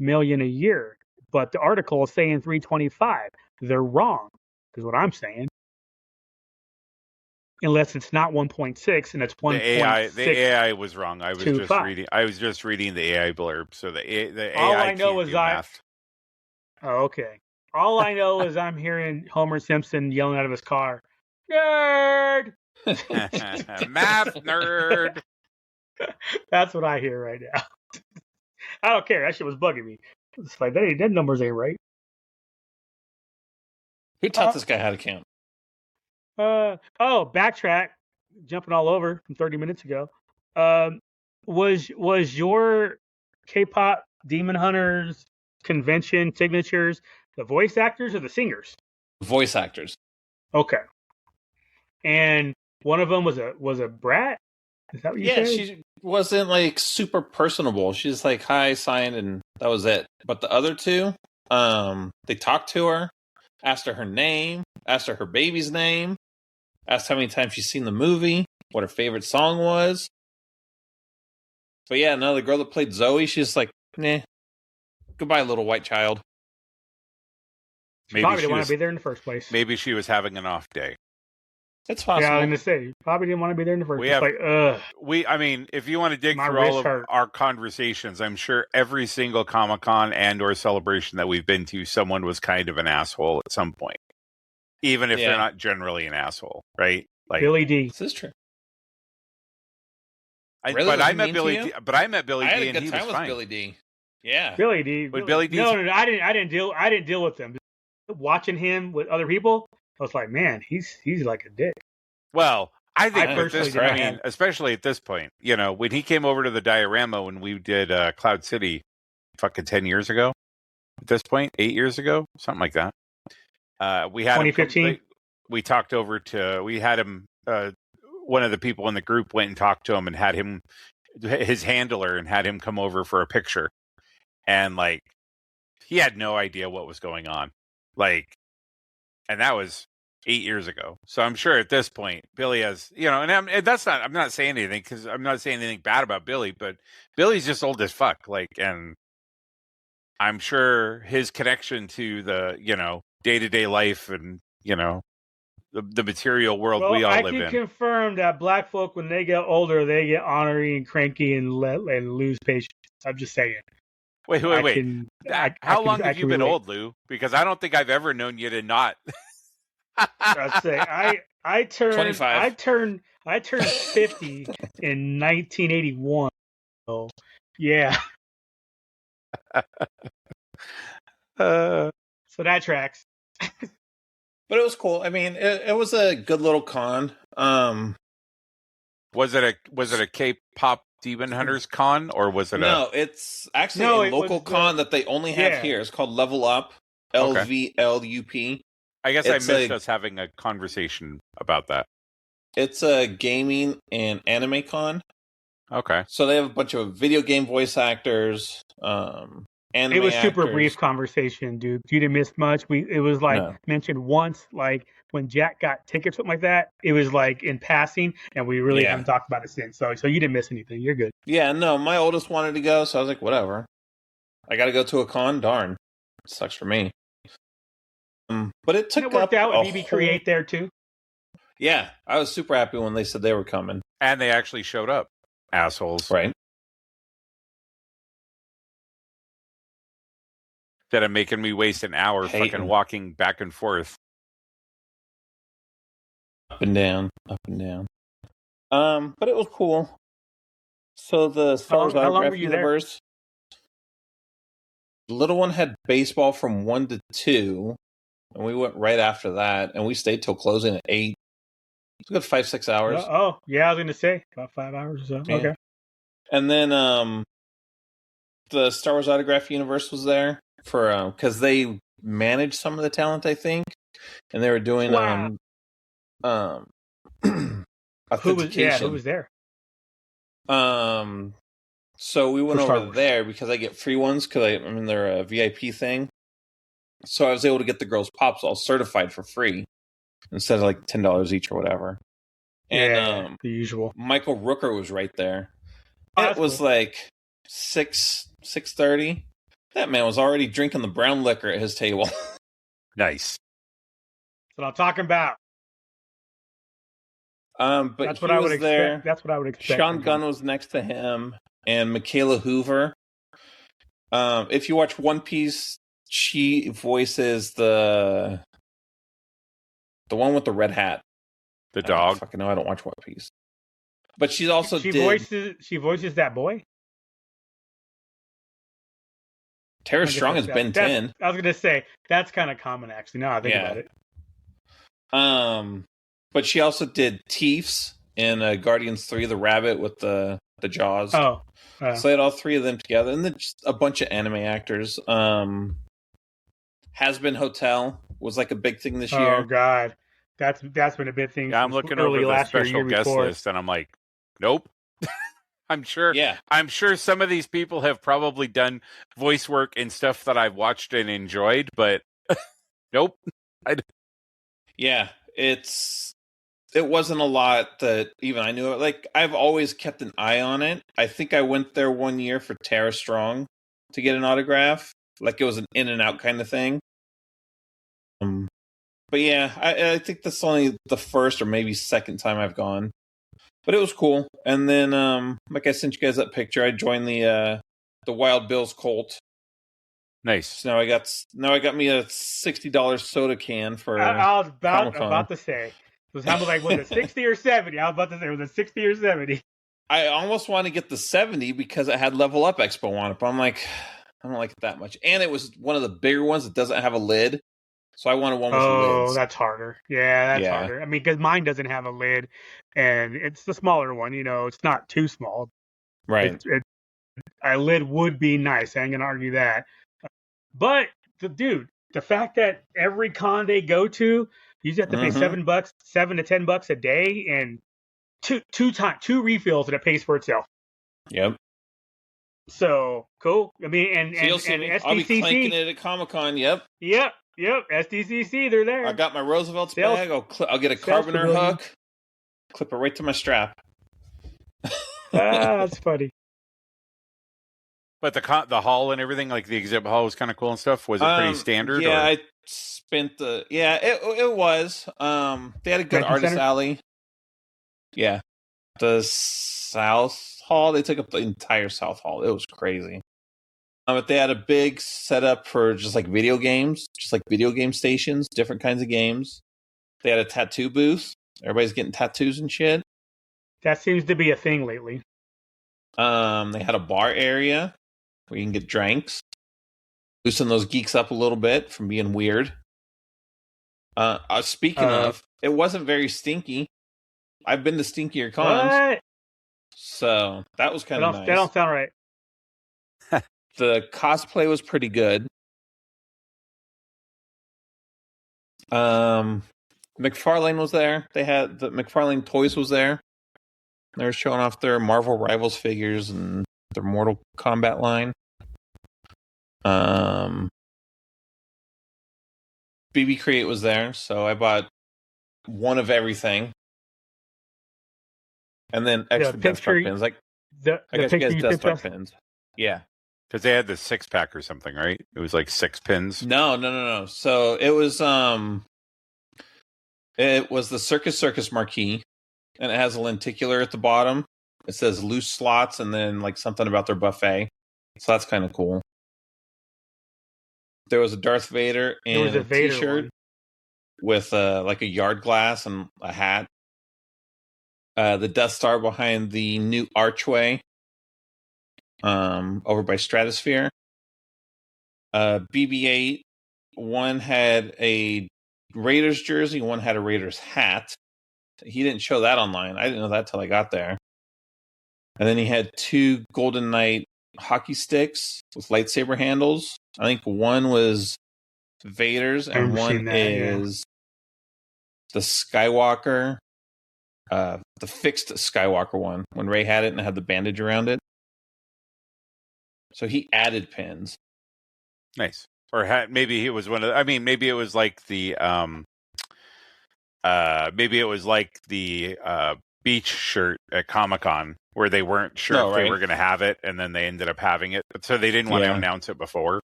million a year. But the article is saying 325. They're wrong, is what I'm saying. Unless it's not 1.6 and it's 1.6. The AI was wrong. I was just reading the AI blurb. So the AI all I know can't is do math. Oh, okay. All I know is I'm hearing Homer Simpson yelling out of his car, "Nerd!" Math nerd. That's what I hear right now. I don't care. That shit was bugging me. It's like that numbers ain't right. Who taught this guy how to count? Backtrack, jumping all over from 30 minutes ago. Was your K-pop Demon Hunters convention signatures the voice actors or the singers? Voice actors. Okay. And one of them was a brat? Is that what you said? Yeah, she wasn't like super personable. She's like, "Hi, sign," and that was it. But the other two, they talked to her, asked her name, asked her baby's name, asked how many times she's seen the movie, what her favorite song was. But yeah, no, the girl that played Zoe, she's like, "Nah, goodbye, little white child." Maybe probably didn't want to be there in the first place. Maybe she was having an off day. It's possible. Yeah, I was going to say, probably didn't want to be there in the first place. I mean, if you want to dig through all of our conversations, I'm sure every single Comic-Con and or celebration that we've been to, someone was kind of an asshole at some point. Even if they're not generally an asshole, right? Like Billy D. This is true. I met Billy D, and he was fine. Billy D. Yeah. Billy D. Billy D. No, I didn't deal with him. Watching him with other people, I was like, man, he's like a dick. Well, I think especially at this point, when he came over to the diorama when we did Cloud City fucking 10 years ago, at this point, 8 years ago, something like that. We had 2015. We talked over to, we had him, one of the people in the group went and talked to him and had him, his handler, and had him come over for a picture. And like, he had no idea what was going on. Like, and that was 8 years ago. So I'm sure at this point, Billy has, and that's not, I'm not saying anything because I'm not saying anything bad about Billy, but Billy's just old as fuck. Like, and I'm sure his connection to the, day-to-day life and, the material world we all live in. I can confirm that black folk, when they get older, they get ornery and cranky and lose patience. I'm just saying. Wait. How long have you been old, Lou? Because I don't think I've ever known you to not. I'd say I turned 25. I turned 50 in 1981. So yeah. So that tracks. But it was cool. I mean, it was a good little con. Was it a K-pop Demon Hunters con, or was it it's actually a local con that they only have here. It's called Level Up, LVLUP. I guess I missed us having a conversation about that. It's a gaming and anime con. Okay. So they have a bunch of video game voice actors, anime It was super actors. brief conversation, dude. You didn't miss much. It was mentioned once, like when Jack got tickets, something like that. It was like in passing, and we really haven't talked about it since. So you didn't miss anything. You're good. Yeah, no, my oldest wanted to go, so I was like, whatever. I got to go to a con, darn. Sucks for me. But it took it worked up out with BB Create there too. Yeah, I was super happy when they said they were coming. And they actually showed up. Assholes. Right. Instead of making me waste an hour fucking walking back and forth. Up and down, up and down. But it was cool. So the Star Wars Autograph Universe. The little one had baseball from 1 to 2, and we went right after that, and we stayed till closing at 8. It's a good 5-6 hours. Yeah, I was going to say about 5 hours or so. Yeah. Okay. And then the Star Wars Autograph Universe was there for because they managed some of the talent, I think, and they were doing authentication. Who was there? So we went over there because I get free ones because they're a VIP thing. So I was able to get the girls' pops all certified for free instead of like $10 each or whatever. And the usual. Michael Rooker was right there. It was like 6:30. That man was already drinking the brown liquor at his table. Nice. That's what I'm talking about. But that's what I would expect. That's what I would expect. Sean Gunn was next to him, and Michaela Hoover. If you watch One Piece, she voices the one with the red hat. The dog. Fucking no, I don't watch One Piece. But she's also she voices that boy. Tara Strong is Ben 10. I was gonna say that's kind of common actually. Now I think about it. But she also did Teefs in Guardians 3, the rabbit with the jaws. So they had all three of them together, and then just a bunch of anime actors. Has Been Hotel was like a big thing this year. Oh God, that's been a big thing. Yeah, I'm looking over the special guest list, and I'm like, nope. I'm sure. Yeah, I'm sure some of these people have probably done voice work and stuff that I've watched and enjoyed, but nope. Yeah, it wasn't a lot that even I knew. Like, I've always kept an eye on it. I think I went there one year for Tara Strong to get an autograph. Like, it was an in and out kind of thing. But yeah, I think that's only the first or maybe second time I've gone. But it was cool. And then, like I sent you guys that picture, I joined the Wild Bill's cult. Nice. So now I got me a $60 soda can for. I was about to say. Was it 60 or 70? I was about to say it was a 60 or 70. I almost want to get the 70 because it had Level Up Expo on it, but I'm like, I don't like it that much. And it was one of the bigger ones that doesn't have a lid. So I wanted one with lids. Oh, that's harder. Yeah, that's harder. I mean, because mine doesn't have a lid, and it's the smaller one. You know, it's not too small. Right. A lid would be nice. I ain't gonna argue that. But the fact that every con they go to, you just have to pay $7 to $10 a day, and two refills, and it pays for itself. Yep. So cool. I mean, and SDCC, I'll be clanking it at Comic-Con. Yep. SDCC, they're there. I got my Roosevelt's bag. I'll get a carboner hook, clip it right to my strap. That's funny. But the hall and everything, like the exhibit hall, was kind of cool and stuff. Was it pretty standard? Yeah, I spent it was. They had a good artist alley. Yeah, the South Hall. They took up the entire South Hall. It was crazy. But they had a big setup for just like video games, just like video game stations, different kinds of games. They had a tattoo booth. Everybody's getting tattoos and shit. That seems to be a thing lately. They had a bar area where you can get drinks. Loosen those geeks up a little bit from being weird. Speaking of, it wasn't very stinky. I've been to stinkier cons. What? So that was kind of nice. That don't sound right. The cosplay was pretty good. McFarlane was there. They had the McFarlane Toys was there. They were showing off their Marvel Rivals figures and their Mortal Kombat line. BB Create was there, so I bought one of everything. And then extra desktop pins. Like, I guess you guys desktop pins. Yeah. Because they had the 6-pack or something, right? It was like 6 pins. No. So it was the Circus marquee, and it has a lenticular at the bottom. It says loose slots and then like something about their buffet. So that's kind of cool. There was a Darth Vader and a T-shirt with like a yard glass and a hat. The Death Star behind the new archway over by Stratosphere. BB-8, one had a Raiders jersey, one had a Raiders hat. He didn't show that online. I didn't know that till I got there. And then he had 2 Golden Knight hockey sticks with lightsaber handles. I think one was Vader's and one is the Skywalker, the fixed Skywalker one, when Rey had it and it had the bandage around it. So he added pins. Nice. Or maybe he was one of. I mean, maybe it was like the beach shirt at Comic-Con where they weren't sure if they were going to have it, and then they ended up having it, so they didn't want to announce it before.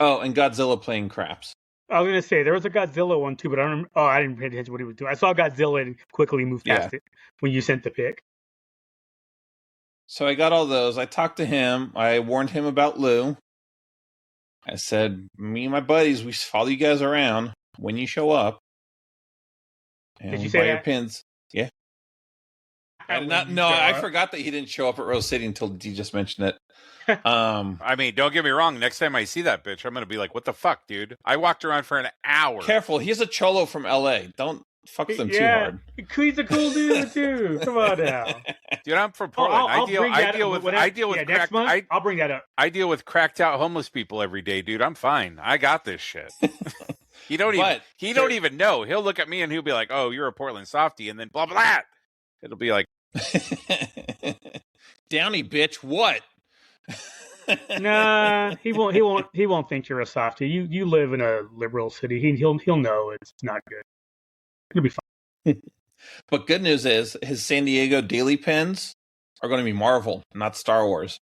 Oh, and Godzilla playing craps. I was going to say there was a Godzilla one too, but I didn't pay attention to what he was doing. I saw Godzilla and quickly moved past it when you sent the pic. So I got all those. I talked to him. I warned him about Lou. I said, me and my buddies, we follow you guys around when you show up. And did you say buy your pins? Yeah. I forgot that he didn't show up at Rose City until D just mentioned it. I mean, don't get me wrong. Next time I see that bitch, I'm going to be like, what the fuck, dude? I walked around for an hour. Careful. He's a cholo from L.A. Don't fuck them too hard. He's a cool dude, too. Come on now. Dude, I'm from Portland. I deal with next month, I'll bring that up. I deal with cracked out homeless people every day, dude. I'm fine. I got this shit. He don't even know. He'll look at me and he'll be like, "Oh, you're a Portland softie," and then blah blah blah. It'll be like, Downey, bitch, what? Nah, he won't think you're a softie. You live in a liberal city. He'll know it's not good. It'll be fine. But good news is his San Diego daily pins are going to be Marvel, not Star Wars.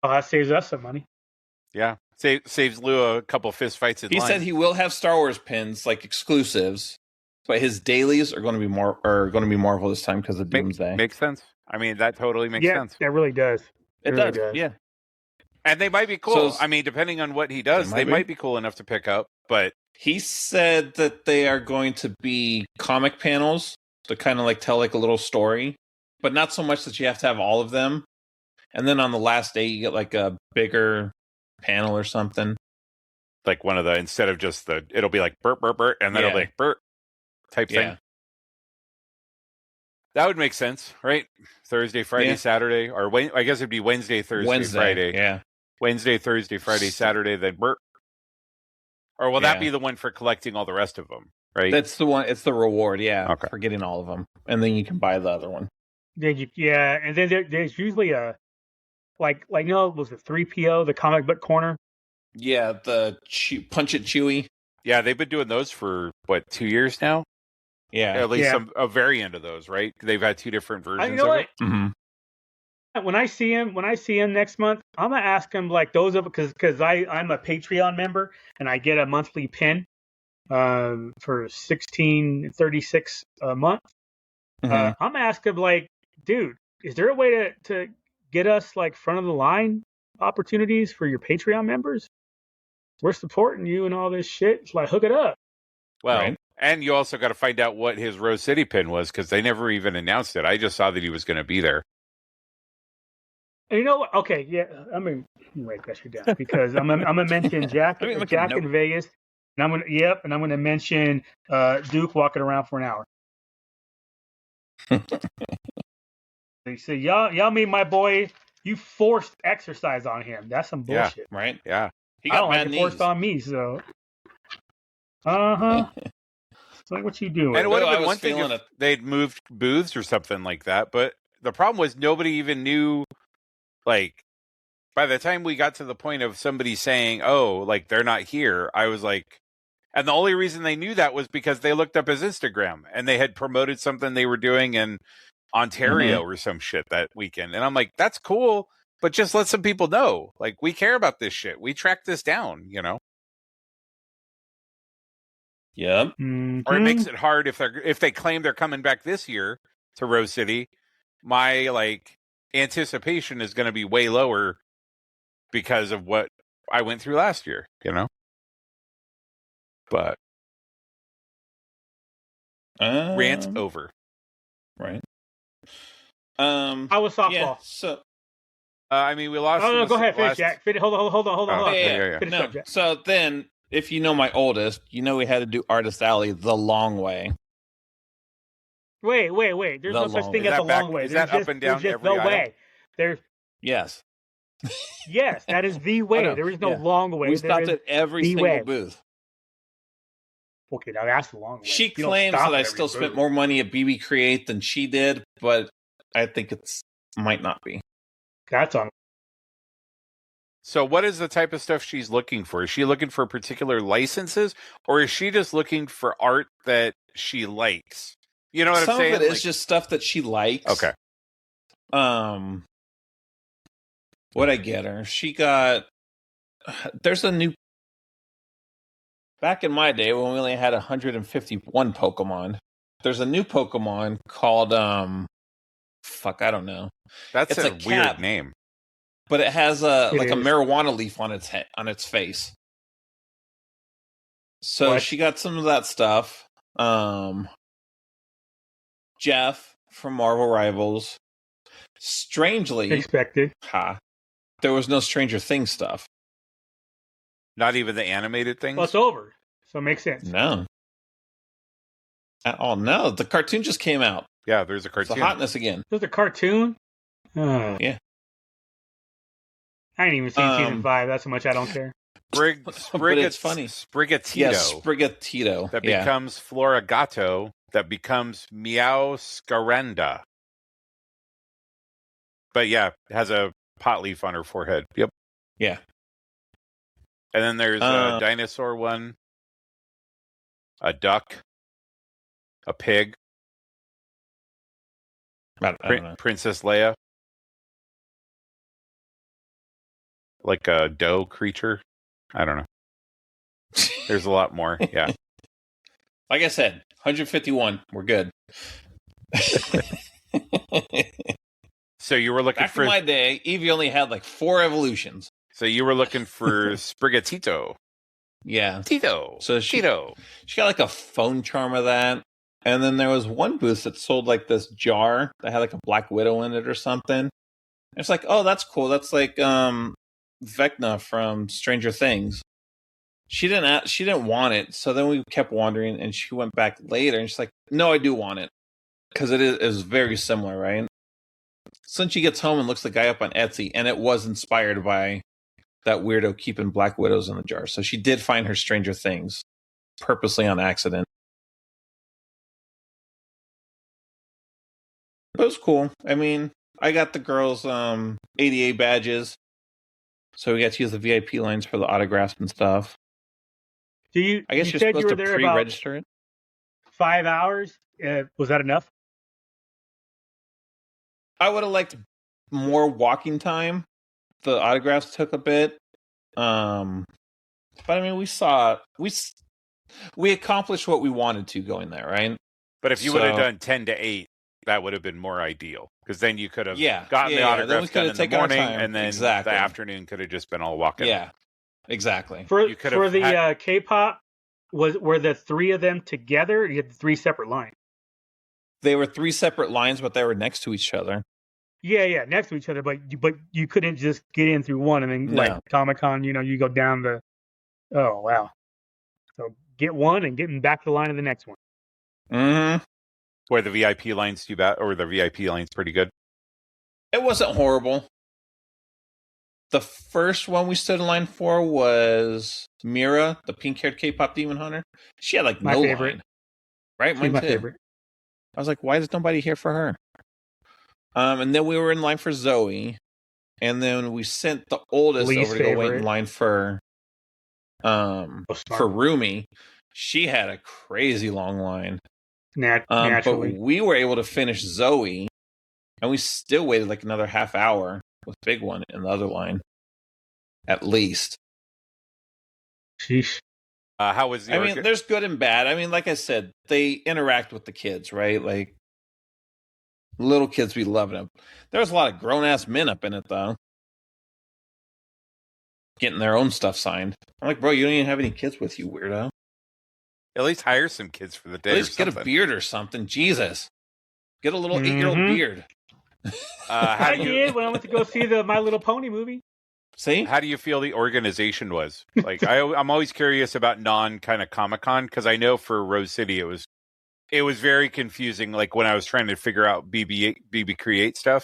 Oh, that saves us some money. Yeah, saves Lou a couple fist fights in line. He said he will have Star Wars pins, like exclusives, but his dailies are going to be Marvel this time because of Doomsday. Makes sense. I mean, that totally makes sense. Yeah, it really does. It really does. Yeah. And they might be cool. I mean, depending on what he does, they might be cool enough to pick up. But he said that they are going to be comic panels to kind of like tell like a little story, but not so much that you have to have all of them. And then on the last day, you get like a bigger panel or something. Like one of the, instead of just it'll be like burp, burp, burp, and then it'll be like burp type thing. That would make sense, right? Thursday, Friday, Saturday, or I guess it'd be Wednesday, Thursday, Friday. Yeah. Wednesday, Thursday, Friday, Saturday, then burp. Or will that be the one for collecting all the rest of them, right? That's the one. It's the reward, for getting all of them. And then you can buy the other one. And then there's usually a, like was it 3PO, the comic book corner? Yeah, the Punch It Chewy. Yeah, they've been doing those for, 2 years now? Yeah. At least a variant of those, right? They've had 2 different versions of it. Mm-hmm. When I see him next month, I'm gonna ask him like those of because I'm a Patreon member and I get a monthly pin for $16.36 a month. Mm-hmm. I'm gonna ask him like, dude, is there a way to get us like front of the line opportunities for your Patreon members? We're supporting you and all this shit. It's like, hook it up. Well, and you also got to find out what his Rose City pin was because they never even announced it. I just saw that he was going to be there. And you know what? Okay, yeah, I'm gonna write that shit down because I'm gonna mention Jack in Vegas, and I'm gonna mention Duke walking around for an hour. They say y'all mean my boy. You forced exercise on him. That's some bullshit, right? Yeah, he got bad knees. Forced on me, so. It's like, what you doing? And it would have been one thing if they'd moved booths or something like that, but the problem was nobody even knew. Like, by the time we got to the point of somebody saying, "Oh, like they're not here," I was like, and the only reason they knew that was because they looked up his Instagram and they had promoted something they were doing in Ontario or some shit that weekend. And I'm like, that's cool, But just let some people know. Like, we care about this shit. We track this down, you know? Yep. Mm-hmm. Or it makes it hard if they claim they're coming back this year to Rose City. My, like, anticipation is going to be way lower because of what I went through last year, you know? But rant over. Right. How was softball? Yeah, so I mean, we lost. Oh, no, go ahead, finish, Jack. Hold on. Yeah. Finish up, Jack. So then, if you know my oldest, you know we had to do Artist Alley the long way. Wait. There's no such thing as a long way. Is that up and down every aisle? Way. There's Yes. Yes, that is the way. No, there is no long way. We stopped at every single booth. Okay, now that's the long way. She claims that I still spent more money at BB Create than she did, but I think it's might not be. That's on. So what is the type of stuff she's looking for? Is she looking for particular licenses, or is she just looking for art that she likes? You know what I'm saying? Some of it is just stuff that she likes. Okay. What'd I get her? She got... There's a new... Back in my day, when we only had 151 Pokemon, there's a new Pokemon called... Fuck, I don't know. It's a weird name. But it has a marijuana leaf on its head, on its face. So she got some of that stuff. Jeff from Marvel Rivals. Strangely, expected. There was no Stranger Things stuff. Not even the animated things? Well, it's over, so it makes sense. No. At all. No, the cartoon just came out. Yeah, there's a cartoon. It's a hotness again. There's a cartoon? Yeah. I ain't even seen season 5. That's how much I don't care. But it's funny. Sprigatito. Yes, Sprigatito. That becomes Florigato. That becomes Meowscaranda. But yeah, has a pot leaf on her forehead. Yep. Yeah. And then there's a dinosaur one. A duck. A pig. I don't know. Princess Leia. Like a doe creature. I don't know. There's a lot more. Yeah. Like I said, 151. We're good. So you were looking Back in my day, Eevee only had like 4 evolutions. So you were looking for Sprigatito. Yeah. Tito. So she got like a phone charm of that. And then there was one booth that sold like this jar that had like a Black Widow in it or something. It's like, oh, that's cool. That's like Vecna from Stranger Things. She didn't want it, so then we kept wandering, and she went back later, and she's like, "No, I do want it," because it is very similar, right? So then she gets home and looks the guy up on Etsy, and it was inspired by that weirdo keeping Black Widows in the jar. So she did find her Stranger Things purposely on accident. But it was cool. I mean, I got the girls' ADA badges, so we got to use the VIP lines for the autographs and stuff. I guess you're supposed to pre-register it. 5 hours? Was that enough? I would have liked more walking time. The autographs took a bit. But I mean, we accomplished what we wanted to going there, right? But if you would have done 10 to 8, that would have been more ideal. Because then you could have gotten the autographs done in the morning, and then the afternoon could have just been all walking. Yeah, exactly. For the K-pop, were the 3 of them together, or you had 3 separate lines? They were 3 separate lines, but they were next to each other. Yeah, next to each other, but you couldn't just get in through one and then like Comic-Con, you go down the. Oh wow! So get one and get back to the line of the next one. Mm-hmm. Were the VIP lines too bad, or the VIP lines pretty good? It wasn't horrible. The first one we stood in line for was Mira, the pink-haired K-pop demon hunter. She had like no line. Right? She's my favorite. I was like, why is nobody here for her? And then we were in line for Zoe. And then we sent the oldest over to go wait in line for Rumi. She had a crazy long line. Naturally. But we were able to finish Zoe, and we still waited like another half hour with Big One in the other line, at least. Sheesh. How was the? I mean, there's good and bad. I mean, like I said, they interact with the kids, right? Like little kids be loving them. There's a lot of grown ass men up in it though, getting their own stuff signed. I'm like, bro, you don't even have any kids with you, weirdo. At least hire some kids for the day. At least get a beard or something. Jesus, get a little 8-year-old beard. I did when I went to go see the My Little Pony movie. See? How do you feel the organization was? Like, I'm always curious about kind of Comic-Con, because I know for Rose City it was very confusing. Like when I was trying to figure out BB Create stuff,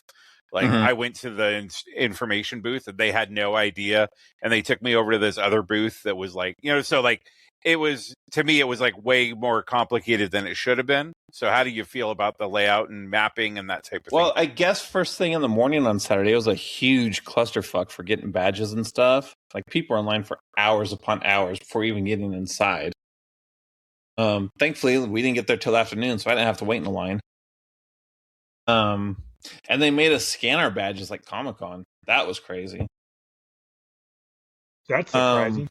like I went to the information booth and they had no idea, and they took me over to this other booth that was like, so like it was, to me, it was like way more complicated than it should have been. So how do you feel about the layout and mapping and that type of thing? Well, I guess first thing in the morning on Saturday, it was a huge clusterfuck for getting badges and stuff. Like people were in line for hours upon hours before even getting inside. Thankfully, we didn't get there till afternoon, so I didn't have to wait in the line. And they made us scan our badges like Comic-Con. That was crazy. That's surprising.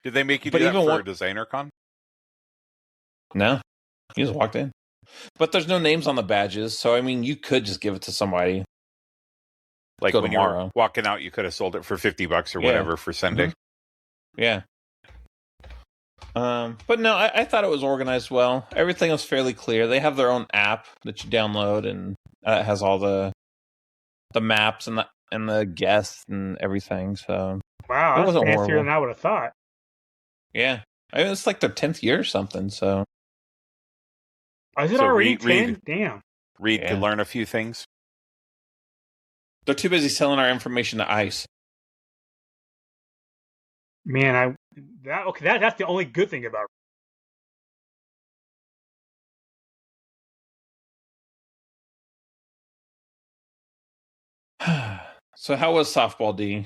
Did they make you do that for Designer Con? No. You just walked in. But there's no names on the badges, so I mean, you could just give it to somebody. Like when you were walking out, you could have sold it for $50 or whatever for Sunday. Yeah. But no, I thought it was organized well. Everything was fairly clear. They have their own app that you download, and it has all the maps and the guests and everything. So wow, that's fancier than I would have thought. Yeah, I mean, it's like their 10th year or something. So is it already 10? Damn. Reed could learn a few things. They're too busy selling our information to ICE. Man, that's the only good thing about it. So how was softball, D?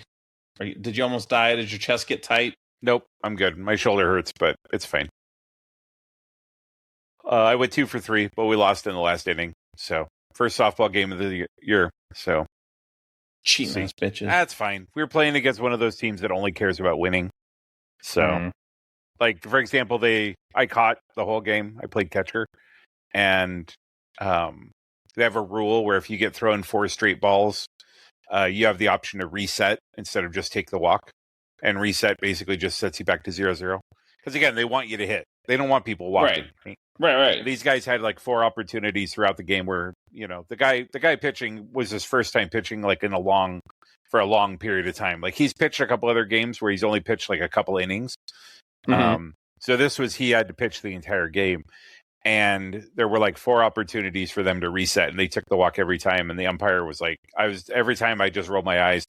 Did you almost die? Did your chest get tight? Nope, I'm good. My shoulder hurts, but it's fine. I went 2 for 3, but we lost in the last inning. So first softball game of the year. So cheating ass bitches. That's fine. We were playing against one of those teams that only cares about winning. So, like for example, I caught the whole game. I played catcher, and they have a rule where if you get thrown 4 straight balls, you have the option to reset instead of just take the walk. And reset basically just sets you back to 0-0. Because again, they want you to hit. They don't want people walking. Right. These guys had like 4 opportunities throughout the game where, the guy pitching was his first time pitching like for a long period of time. Like he's pitched a couple other games where he's only pitched like a couple innings. So this was, he had to pitch the entire game. And there were like 4 opportunities for them to reset, and they took the walk every time. And the umpire was like, every time I just rolled my eyes.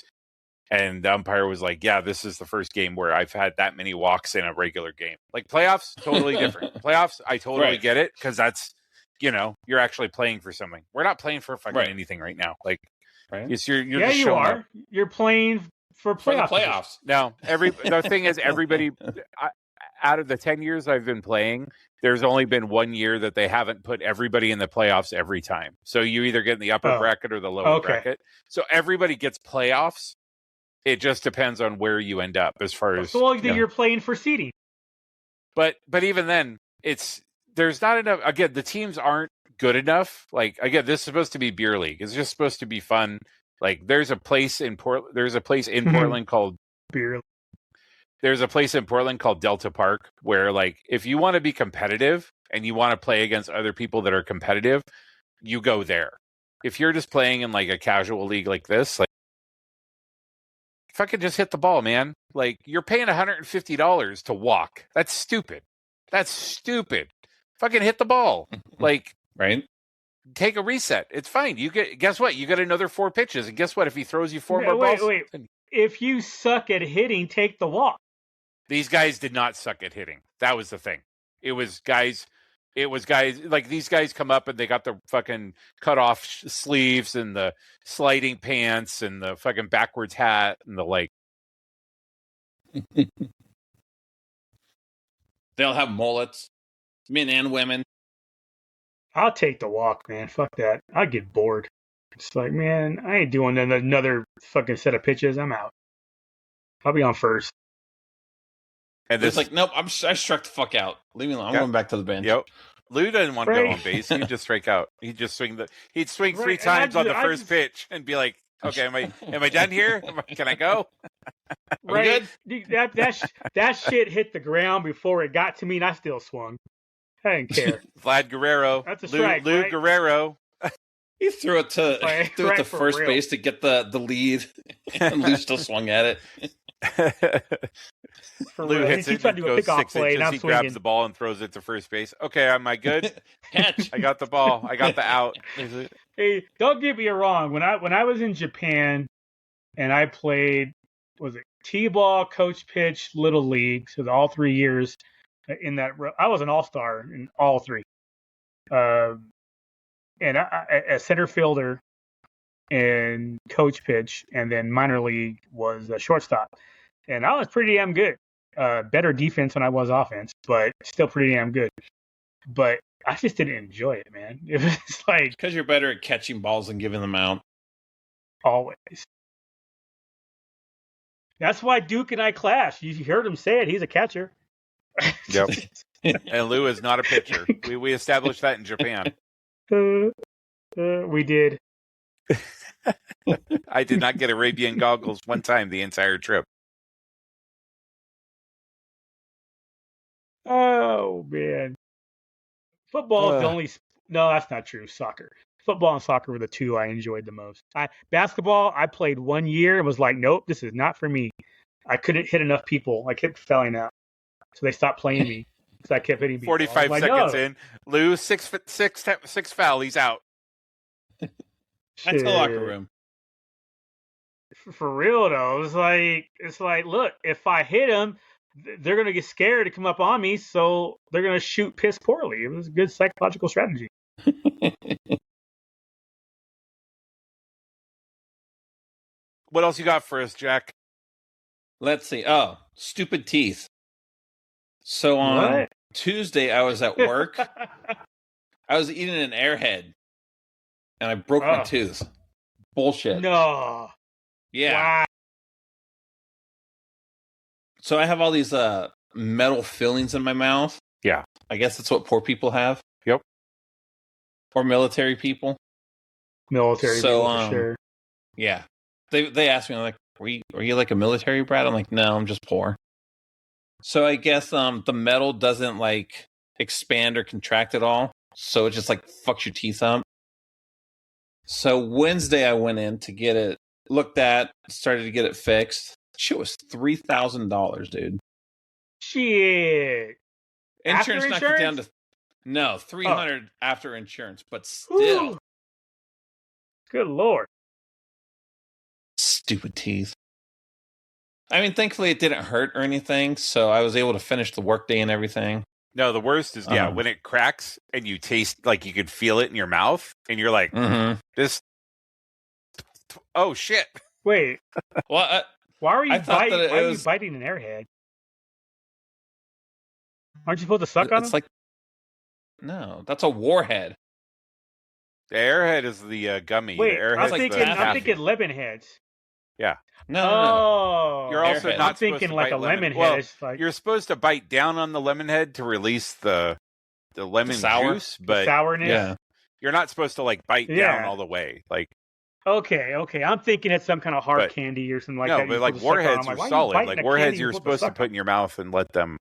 And the umpire was like, yeah, this is the first game where I've had that many walks in a regular game. Like playoffs, totally different. Playoffs, I totally get it, because that's, you're actually playing for something. We're not playing for fucking anything right now. Like, you're just you are. Up. You're playing for playoffs. Now, the thing is, everybody, out of the 10 years I've been playing, there's only been 1 year that they haven't put everybody in the playoffs every time. So you either get in the upper bracket or the lower bracket. So everybody gets playoffs. It just depends on where you end up as far as... So you're playing for seeding. But even then, there's not enough... Again, the teams aren't good enough. Like, again, this is supposed to be beer league. It's just supposed to be fun. Like, there's a place in Portland called... Beer. There's a place in Portland called Delta Park where, like, if you want to be competitive and you want to play against other people that are competitive, you go there. If you're just playing in, like, a casual league like this, like, fucking just hit the ball, man. Like, you're paying $150 to walk. That's stupid. Fucking hit the ball. Like, right? Take a reset. It's fine. Guess what? You get another 4 pitches, and guess what? If he throws you 4 more balls, wait. If you suck at hitting, take the walk. These guys did not suck at hitting. That was the thing. It was guys like these guys come up and they got the fucking cut off sleeves and the sliding pants and the fucking backwards hat and the like. They'll have mullets, men and women. I'll take the walk, man. Fuck that. I get bored. It's like, man, I ain't doing another fucking set of pitches. I'm out. I'll be on first. And it's like, nope, I struck the fuck out. Leave me alone. I'm going back to the bench. Yep. Lou didn't want to go on base. He'd just strike out. He'd swing three times on the first pitch and be like, okay, am I done here? Can I go? Right. That shit hit the ground before it got to me, and I still swung. I didn't care. Vlad Guerrero. That's a strike. Lou right? Guerrero. He threw it to first base to get the lead, and Lou still swung at it. Lou hits it, goes 6 inches. He grabs the ball and throws it to first base. Okay, am I good? Catch. I got the ball. I got the out. Hey, don't get me wrong. When I was in Japan and I played, was it T-ball, coach pitch, little league, so all 3 years in that, I was an all-star in all 3. And a center fielder and coach pitch, and then minor league was a shortstop. And I was pretty damn good. Better defense than I was offense, but still pretty damn good. But I just didn't enjoy it, man. It was like... Because you're better at catching balls and giving them out. Always. That's why Duke and I clash. You heard him say it. He's a catcher. Yep. And Lou is not a pitcher. We established that in Japan. We did. I did not get Arabian goggles one time the entire trip. Oh, man. Football is the only... No, that's not true. Soccer. Football and soccer were the 2 I enjoyed the most. Basketball, I played 1 year and was like, nope, this is not for me. I couldn't hit enough people. I kept fouling out. So they stopped playing me because I kept hitting people. 45 seconds in. Lou, six foul. He's out. That's the locker room. For real, though. It's like, look, if I hit him, they're going to get scared to come up on me, so they're going to shoot piss poorly. It was a good psychological strategy. What else you got for us, Jack? Let's see. Oh, stupid teeth. So on Tuesday, I was at work. I was eating an Airhead, and I broke my tooth. Bullshit. No. Yeah. Wow. So I have all these metal fillings in my mouth. Yeah. I guess that's what poor people have. Yep. Or military people. Military people, for sure. Yeah. They asked me, like, are you like a military brat? I'm like, no, I'm just poor. So I guess the metal doesn't like expand or contract at all. So it just like fucks your teeth up. So Wednesday I went in to get it looked at, started to get it fixed. Shit was $3,000, dude. Shit. Insurance knocked it down to $300 after insurance, but still. Ooh. Good Lord. Stupid teeth. I mean, thankfully it didn't hurt or anything, so I was able to finish the workday and everything. No, the worst is when it cracks and you taste, like you could feel it in your mouth, and you're like, this. Oh shit! Wait, well, why are you biting? Why are you biting an Airhead? Aren't you supposed to suck on it? It's like, no, that's a warhead. The Airhead is the gummy. Wait, I'm thinking lemon heads. Yeah. No. You're also Airhead. not thinking like a lemon head. Well, like... You're supposed to bite down on the lemon head to release the lemon juice, but the sourness. You're not supposed to like bite down all the way. Like okay. I'm thinking it's some kind of hard candy or something like that. No, but like warheads are solid. Like warheads, you're supposed to put in your mouth and let them.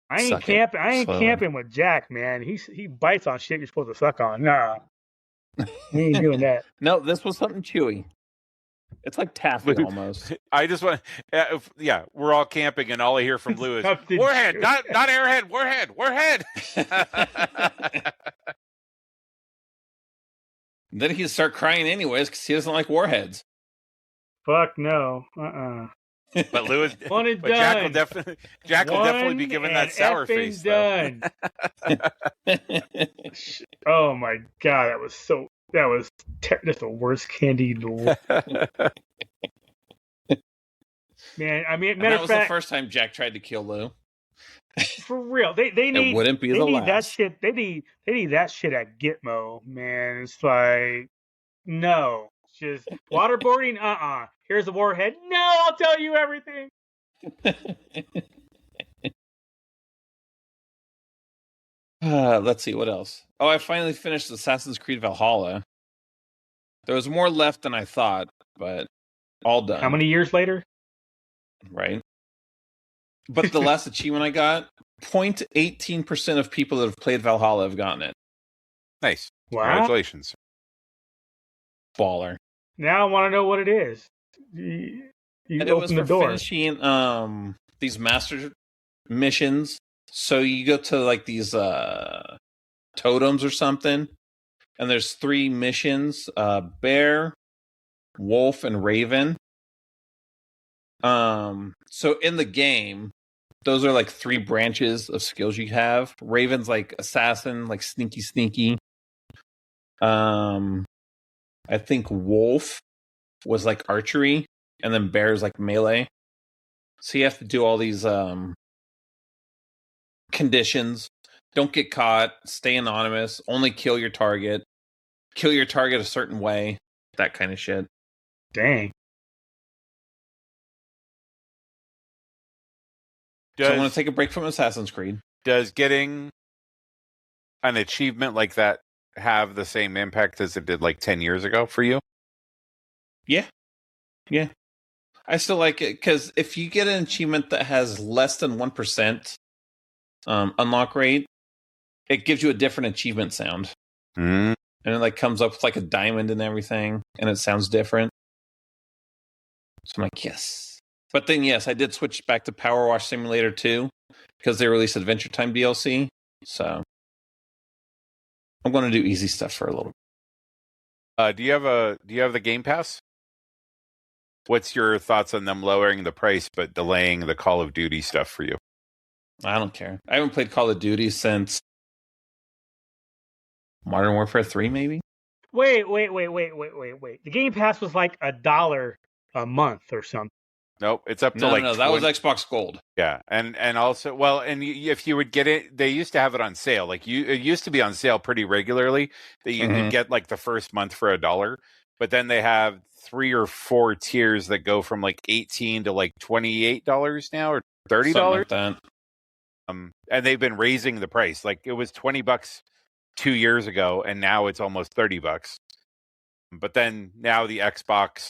I ain't camping with Jack, man. He bites on shit you're supposed to suck on. Nah, we ain't doing that. No, this was something chewy. It's like taffy almost. I just want, we're all camping, and all I hear from Lou is warhead, not Airhead, warhead. Then he can start crying anyways because he doesn't like warheads. Fuck no. But Lewis, One and but done. Jack will definitely be giving that sour face. Done. Oh my god, that was just the worst candy in the world. Man, I mean, that was the first time Jack tried to kill Lou. For real, they need. It wouldn't be the last. That shit. They need that shit at Gitmo, man. It's like No. Just waterboarding? Here's the warhead? No, I'll tell you everything. Let's see, what else? Oh, I finally finished Assassin's Creed Valhalla. There was more left than I thought, but all done. How many years later? Right. But the last achievement I got, 0.18% of people that have played Valhalla have gotten it. Nice. Wow. Congratulations. Baller. Now I want to know what it is. You open the door. Finishing these master missions. So you go to like these totems or something, and there's 3 missions: bear, wolf, and raven. So in the game, those are like 3 branches of skills you have. Raven's like assassin, like sneaky. I think wolf was like archery, and then bear's like melee. So you have to do all these conditions. Don't get caught, stay anonymous, only kill your target a certain way, that kind of shit. Dang. So I want to take a break from Assassin's Creed. Does getting an achievement like that have the same impact as it did like 10 years ago for you? Yeah. I still like it, because if you get an achievement that has less than 1% unlock rate, it gives you a different achievement sound. Mm. And it like comes up with like a diamond and everything, and it sounds different. So I'm like, yes. But then, yes, I did switch back to Power Wash Simulator 2 because they released Adventure Time DLC. So I'm going to do easy stuff for a little bit. Do you have the Game Pass? What's your thoughts on them lowering the price but delaying the Call of Duty stuff for you? I don't care. I haven't played Call of Duty since Modern Warfare 3, maybe? Wait. The Game Pass was like $1 a month or something. Nope, it's up to No, that was Xbox Gold. Yeah, and also, well, and if you would get it, they used to have it on sale. Like it used to be on sale pretty regularly. That you could get like the first month for $1, but then they have 3 or 4 tiers that go from like $18 to like $28 now, or $30. Something like that. And they've been raising the price. Like it was $20 2 years ago, and now it's almost $30. But then now the Xbox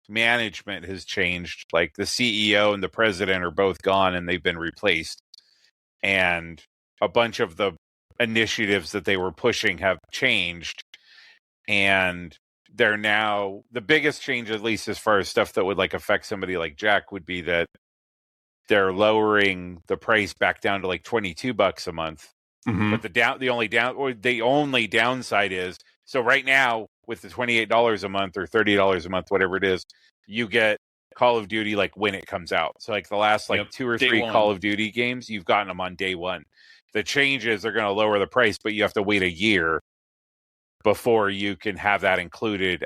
management has changed. Like the CEO and the president are both gone, and they've been replaced. And a bunch of the initiatives that they were pushing have changed. And they're now, the biggest change, at least as far as stuff that would like affect somebody like Jack, would be that they're lowering the price back down to like $22 a month. Mm-hmm. But the only downside is, so right now with the $28 a month or $30 a month, whatever it is, you get Call of Duty like when it comes out. So like the last 2 or 3 Call of Duty games, you've gotten them on day one. The changes are going to lower the price, but you have to wait a year before you can have that included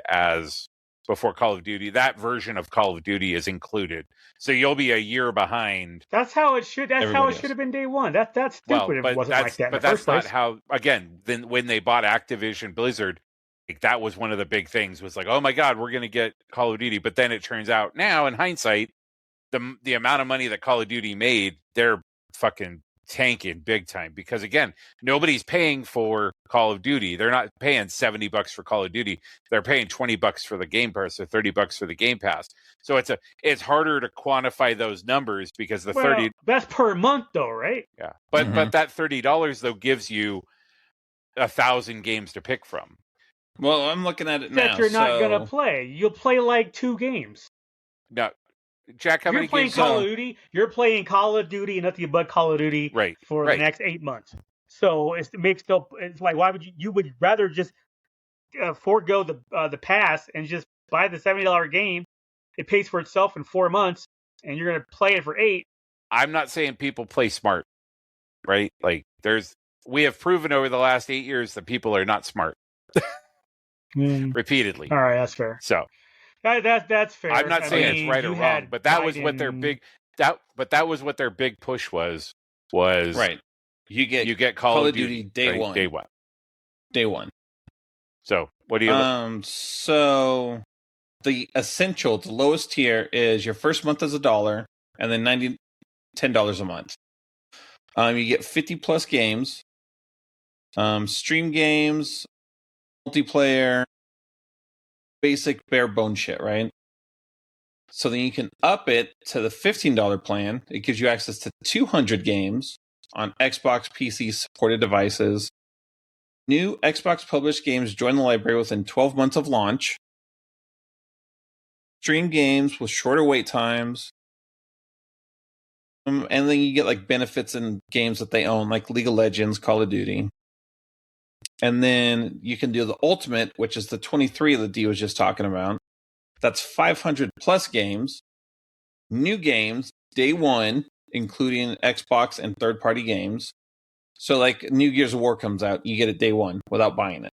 before Call of Duty. That version of Call of Duty is included. So you'll be a year behind. That's how it should. That's how it should have been day one. That's stupid. If it wasn't like that. But that's not how. Again, then when they bought Activision Blizzard, like that was one of the big things. Was like, oh my God, we're going to get Call of Duty. But then it turns out now, in hindsight, the amount of money that Call of Duty made, they're fucking tanking big time, because again, nobody's paying for Call of Duty. They're not paying $70 for Call of Duty. They're paying $20 for the Game Pass or $30 for the Game Pass. So it's harder to quantify those numbers, because the 30 that's per month though, right? Yeah, but that $30 though gives you 1,000 games to pick from. Well, I'm looking at it now. That you're not gonna play. You'll play like 2 games. No. Jack, how many games? Call of Duty. You're playing Call of Duty and nothing but Call of Duty for the next 8 months. So it's like, why would you would rather just forego the pass and just buy the $70 game? It pays for itself in 4 months, and you're gonna play it for 8. I'm not saying people play smart, right? Like we have proven over the last 8 years that people are not smart. Repeatedly. All right, that's fair. So. That's fair. I'm not saying it's right or wrong, but that was what their big that was what their big push was right. You get Call of Duty day one. So What do you? So the essential, the lowest tier is your first month is $1, and then $10 a month. You get 50 plus games, stream games, multiplayer, basic bare bone shit, right? So then you can up it to the $15 plan. It gives you access to 200 games on Xbox, PC supported devices. New Xbox published games join the library within 12 months of launch. Stream games with shorter wait times. And then you get like benefits in games that they own, like League of Legends, Call of Duty. And then you can do the Ultimate, which is the 23 that D was just talking about. That's 500 plus games, new games, day one, including Xbox and third-party games. So like New Gears of War comes out, you get it day one without buying it.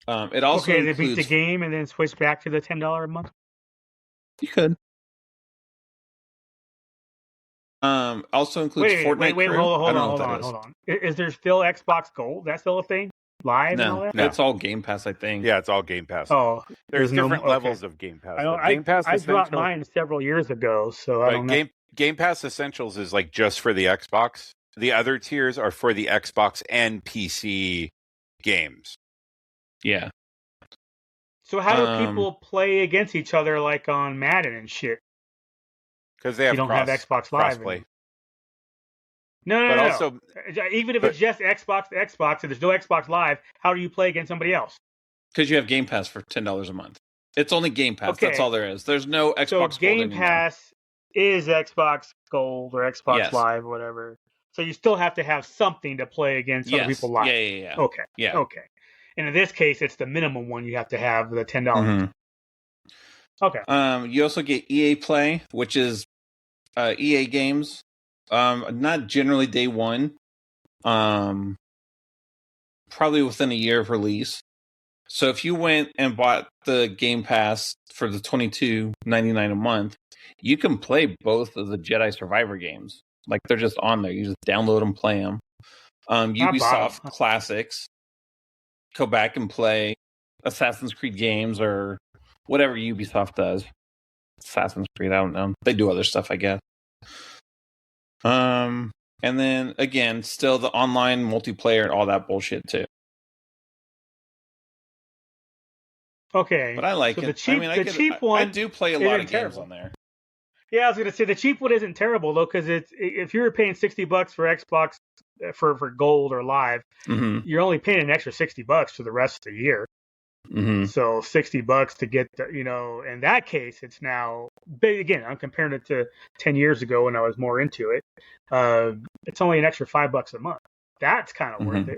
It also includes... they beat the game and then switch back to the $10 a month? You could. Also includes Fortnite Crew. Hold on. Is there still Xbox Gold? That's still a thing? Live and all that? No, it's all Game Pass, I think. Yeah, it's all Game Pass. Oh, there's different levels of Game Pass. Game Pass I dropped mine several years ago, so I don't know. Game Pass Essentials is like just for the Xbox. The other tiers are for the Xbox and PC games. Yeah. So how do people play against each other like on Madden and shit? Because they have have Xbox Live. Crossplay. No. Also, even if it's just Xbox to Xbox and there's no Xbox Live, how do you play against somebody else? Because you have Game Pass for $10 a month. It's only Game Pass. Okay. That's all there is. There's no Xbox Gold So Game Pass is Xbox Gold or Xbox Live or whatever. So you still have to have something to play against other people live. Yeah. Okay. Yeah. Okay. And in this case, it's the minimum one you have to have, the $10. Mm-hmm. Okay. You also get EA Play, which is EA games. Not generally day one. Probably within a year of release. So if you went and bought the Game Pass for the $22.99 a month, you can play both of the Jedi Survivor games. Like they're just on there. You just download them, play them. Ubisoft Classics. Go back and play Assassin's Creed games or whatever Ubisoft does. Assassin's Creed, I don't know. They do other stuff, I guess. And then again, still the online multiplayer and all that bullshit too. Okay, but I like it. The cheap one. I do play a lot of games on there. Yeah, I was gonna say the cheap one isn't terrible though, because if you're paying $60 for Xbox for Gold or Live, you're only paying an extra $60 for the rest of the year. Mm-hmm. So $60 to get in that case, it's now again. I'm comparing it to 10 years ago when I was more into it. It's only an extra $5 a month. That's kind of worth it.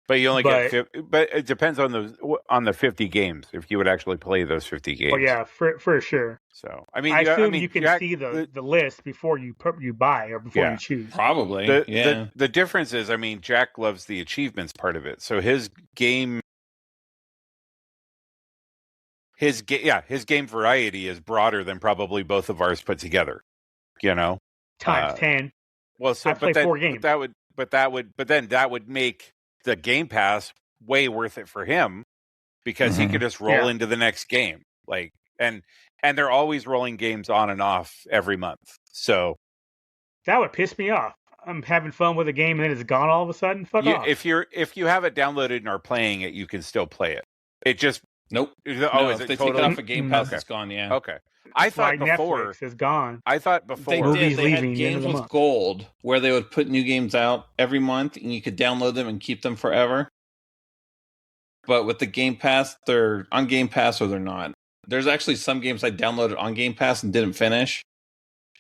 But you only get. But it depends on the 50 games. If you would actually play those 50 games. Oh yeah, for sure. So I assume you can see the list before you buy or before you choose. Probably. The difference is, Jack loves the achievements part of it. So his game variety is broader than probably both of ours put together. Times 10. Well, so I play 4 games. But then that would make the Game Pass way worth it for him because he could just roll into the next game. And they're always rolling games on and off every month. So that would piss me off. I'm having fun with a game and then it's gone all of a sudden. Fuck off. If you have it downloaded and are playing it, you can still play it. It just nope. Is they take it off a Game Pass, it's gone. Yeah. Okay. I thought before Netflix is gone. I thought before they had games with Gold where they would put new games out every month and you could download them and keep them forever. But with the Game Pass, they're on Game Pass or they're not. There's actually some games I downloaded on Game Pass and didn't finish.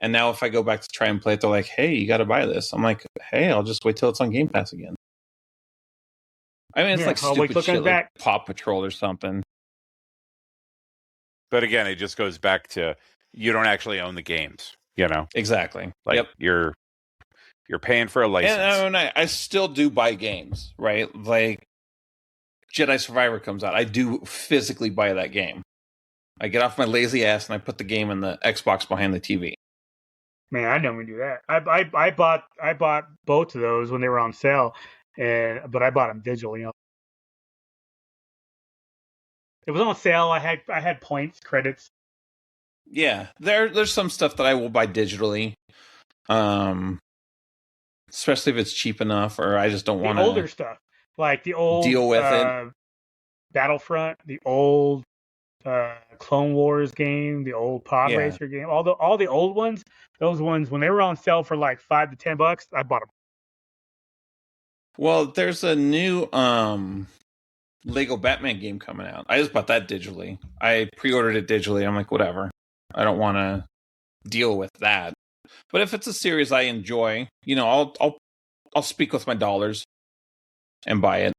And now if I go back to try and play it, they're like, hey, you got to buy this. I'm like, hey, I'll just wait till it's on Game Pass again. It's like stupid shit like Paw Patrol or something. But again, it just goes back to you don't actually own the games, Exactly. You're paying for a license. And I still do buy games, right? Like Jedi Survivor comes out. I do physically buy that game. I get off my lazy ass and I put the game in the Xbox behind the TV. Man, I don't even do that. I bought both of those when they were on sale, but I bought them digitally. It was on sale. I had points, credits. Yeah, there's some stuff that I will buy digitally, especially if it's cheap enough, or I just don't want to. Older stuff, like the old deal with it. Battlefront, the old Clone Wars game, the old Pod Racer game, all the old ones. Those ones when they were on sale for like $5 to $10, I bought them. Well, there's a new Lego Batman game coming out. I just bought that digitally. I pre-ordered it digitally. I'm like, whatever. I don't want to deal with that. But if it's a series I enjoy, I'll speak with my dollars and buy it.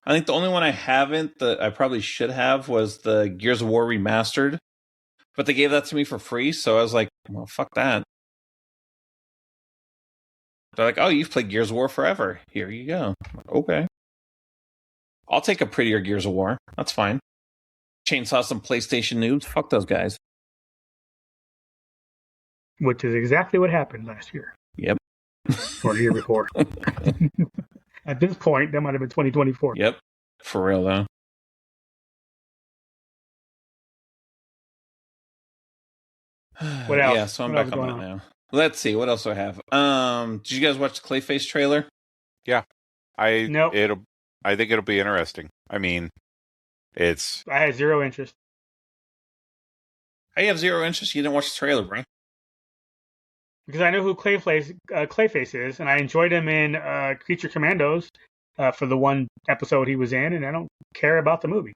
I think the only one I haven't that I probably should have was the Gears of War Remastered. But they gave that to me for free, so I was like, well, fuck that. They're like, oh, you've played Gears of War forever. Here you go. Like, okay. I'll take a prettier Gears of War. That's fine. Chainsaw some PlayStation noobs. Fuck those guys. Which is exactly what happened last year. Yep. Or the year before. At this point, that might have been 2024. Yep. For real, though. What else? Yeah, so I'm back on that now. Let's see. What else do I have? Did you guys watch the Clayface trailer? Yeah. Nope. I think it'll be interesting. I mean, I had zero interest. I have zero interest. You didn't watch the trailer, bro. Because I know who Clayface is, and I enjoyed him in Creature Commandos for the one episode he was in, and I don't care about the movie.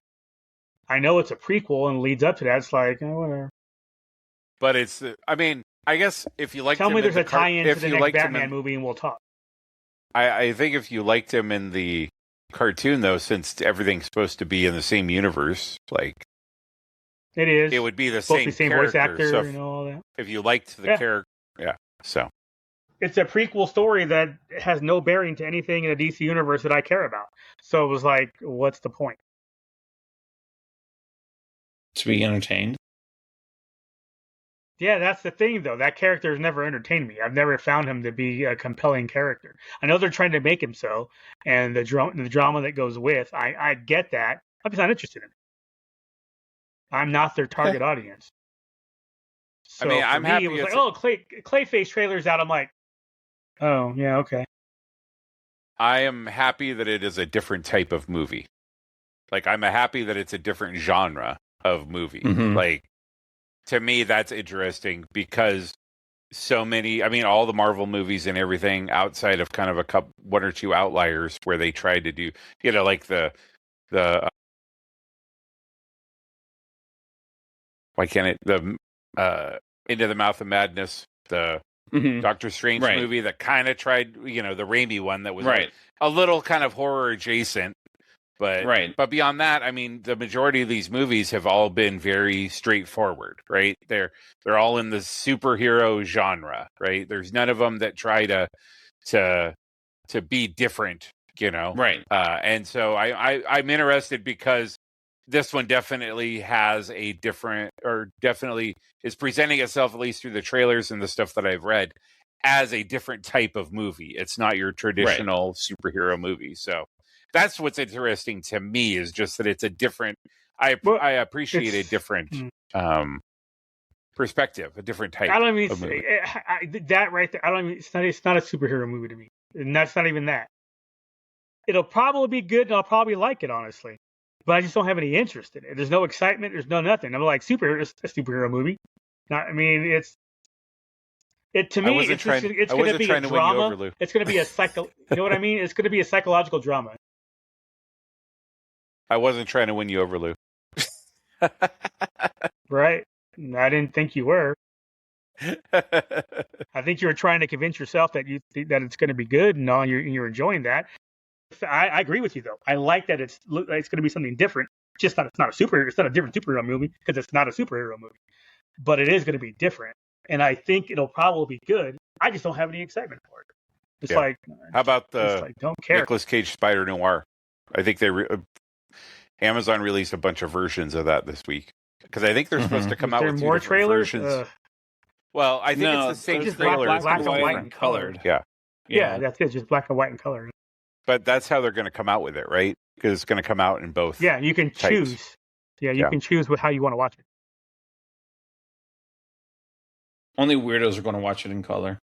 I know it's a prequel and leads up to that. It's like, whatever. But I guess if you like Tell me there's a tie-in to the next Batman movie, and we'll talk. I think if you liked him in the cartoon, though, since everything's supposed to be in the same universe, like it is, it would be the same voice actor, so all that. If you liked the character, so it's a prequel story that has no bearing to anything in the DC universe that I care about. So it was like, what's the point? To be entertained. Yeah, that's the thing, though. That character has never entertained me. I've never found him to be a compelling character. I know they're trying to make him so, and the drama that goes with. I get that. I'm just not interested in it. I'm not their target audience. So I'm happy. It was like, Clayface trailer's out. I'm like, oh, yeah, okay. I am happy that it is a different type of movie. Like, I'm happy that it's a different genre of movie. Mm-hmm. Like, to me, that's interesting because so many, all the Marvel movies and everything outside of kind of one or two outliers where they tried to do, like the why can't it, the Into the Mouth of Madness, the Doctor Strange movie that kind of tried, the Raimi one that was like a little kind of horror adjacent. But beyond that, the majority of these movies have all been very straightforward, right? They're all in the superhero genre, right? There's none of them that try to be different, Right. And so I'm interested because this one definitely has a different, or definitely is presenting itself, at least through the trailers and the stuff that I've read, as a different type of movie. It's not your traditional superhero movie. So that's what's interesting to me, is just that it's a different. I appreciate a different perspective, a different type. I don't mean of movie. That right there. I don't mean it's not a superhero movie to me, and that's not even that. It'll probably be good, and I'll probably like it, honestly. But I just don't have any interest in it. There's no excitement. There's no nothing. I'm like, it's a superhero movie. To me, it's going to be a drama. It's going to be a you know what I mean? It's going to be a psychological drama. I wasn't trying to win you over, Lou. Right? I didn't think you were. I think you were trying to convince yourself that it's going to be good, and all, you're enjoying that. I agree with you, though. I like that it's going to be something different. It's not a different superhero movie, because it's not a superhero movie. But it is going to be different, and I think it'll probably be good. I just don't have any excitement for it. It's like, how about the don't care. Nicolas Cage Spider Noir? I think Amazon released a bunch of versions of that this week, because I think they're supposed to come out with more trailers. Well, I think it's the same just trailer. Black and white and colored. Yeah, that's it. Just black and white and colored. But that's how they're going to come out with it, right? because it's going to come out in both. Yeah, you can types. choose. Yeah, you can choose how you want to watch it. Only weirdos are going to watch it in color.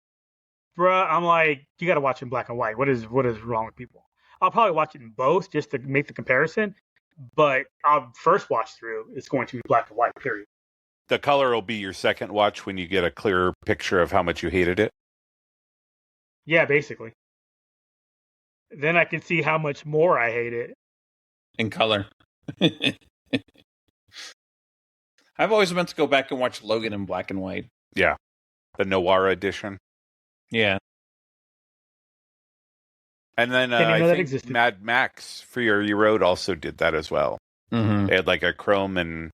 Bruh, I'm like, you got to watch it in black and white. What is wrong with people? I'll probably watch it in both just to make the comparison. But I'll first watch through. It's going to be black and white, period. The color will be your second watch when you get a clearer picture of how much you hated it. Yeah, basically. Then I can see how much more I hate it. In color. I've always meant to go back and watch Logan in black and white. Yeah. The Noir edition. Yeah. And then I think Mad Max Fury Road also did that as well. Mm-hmm. They had like a chrome and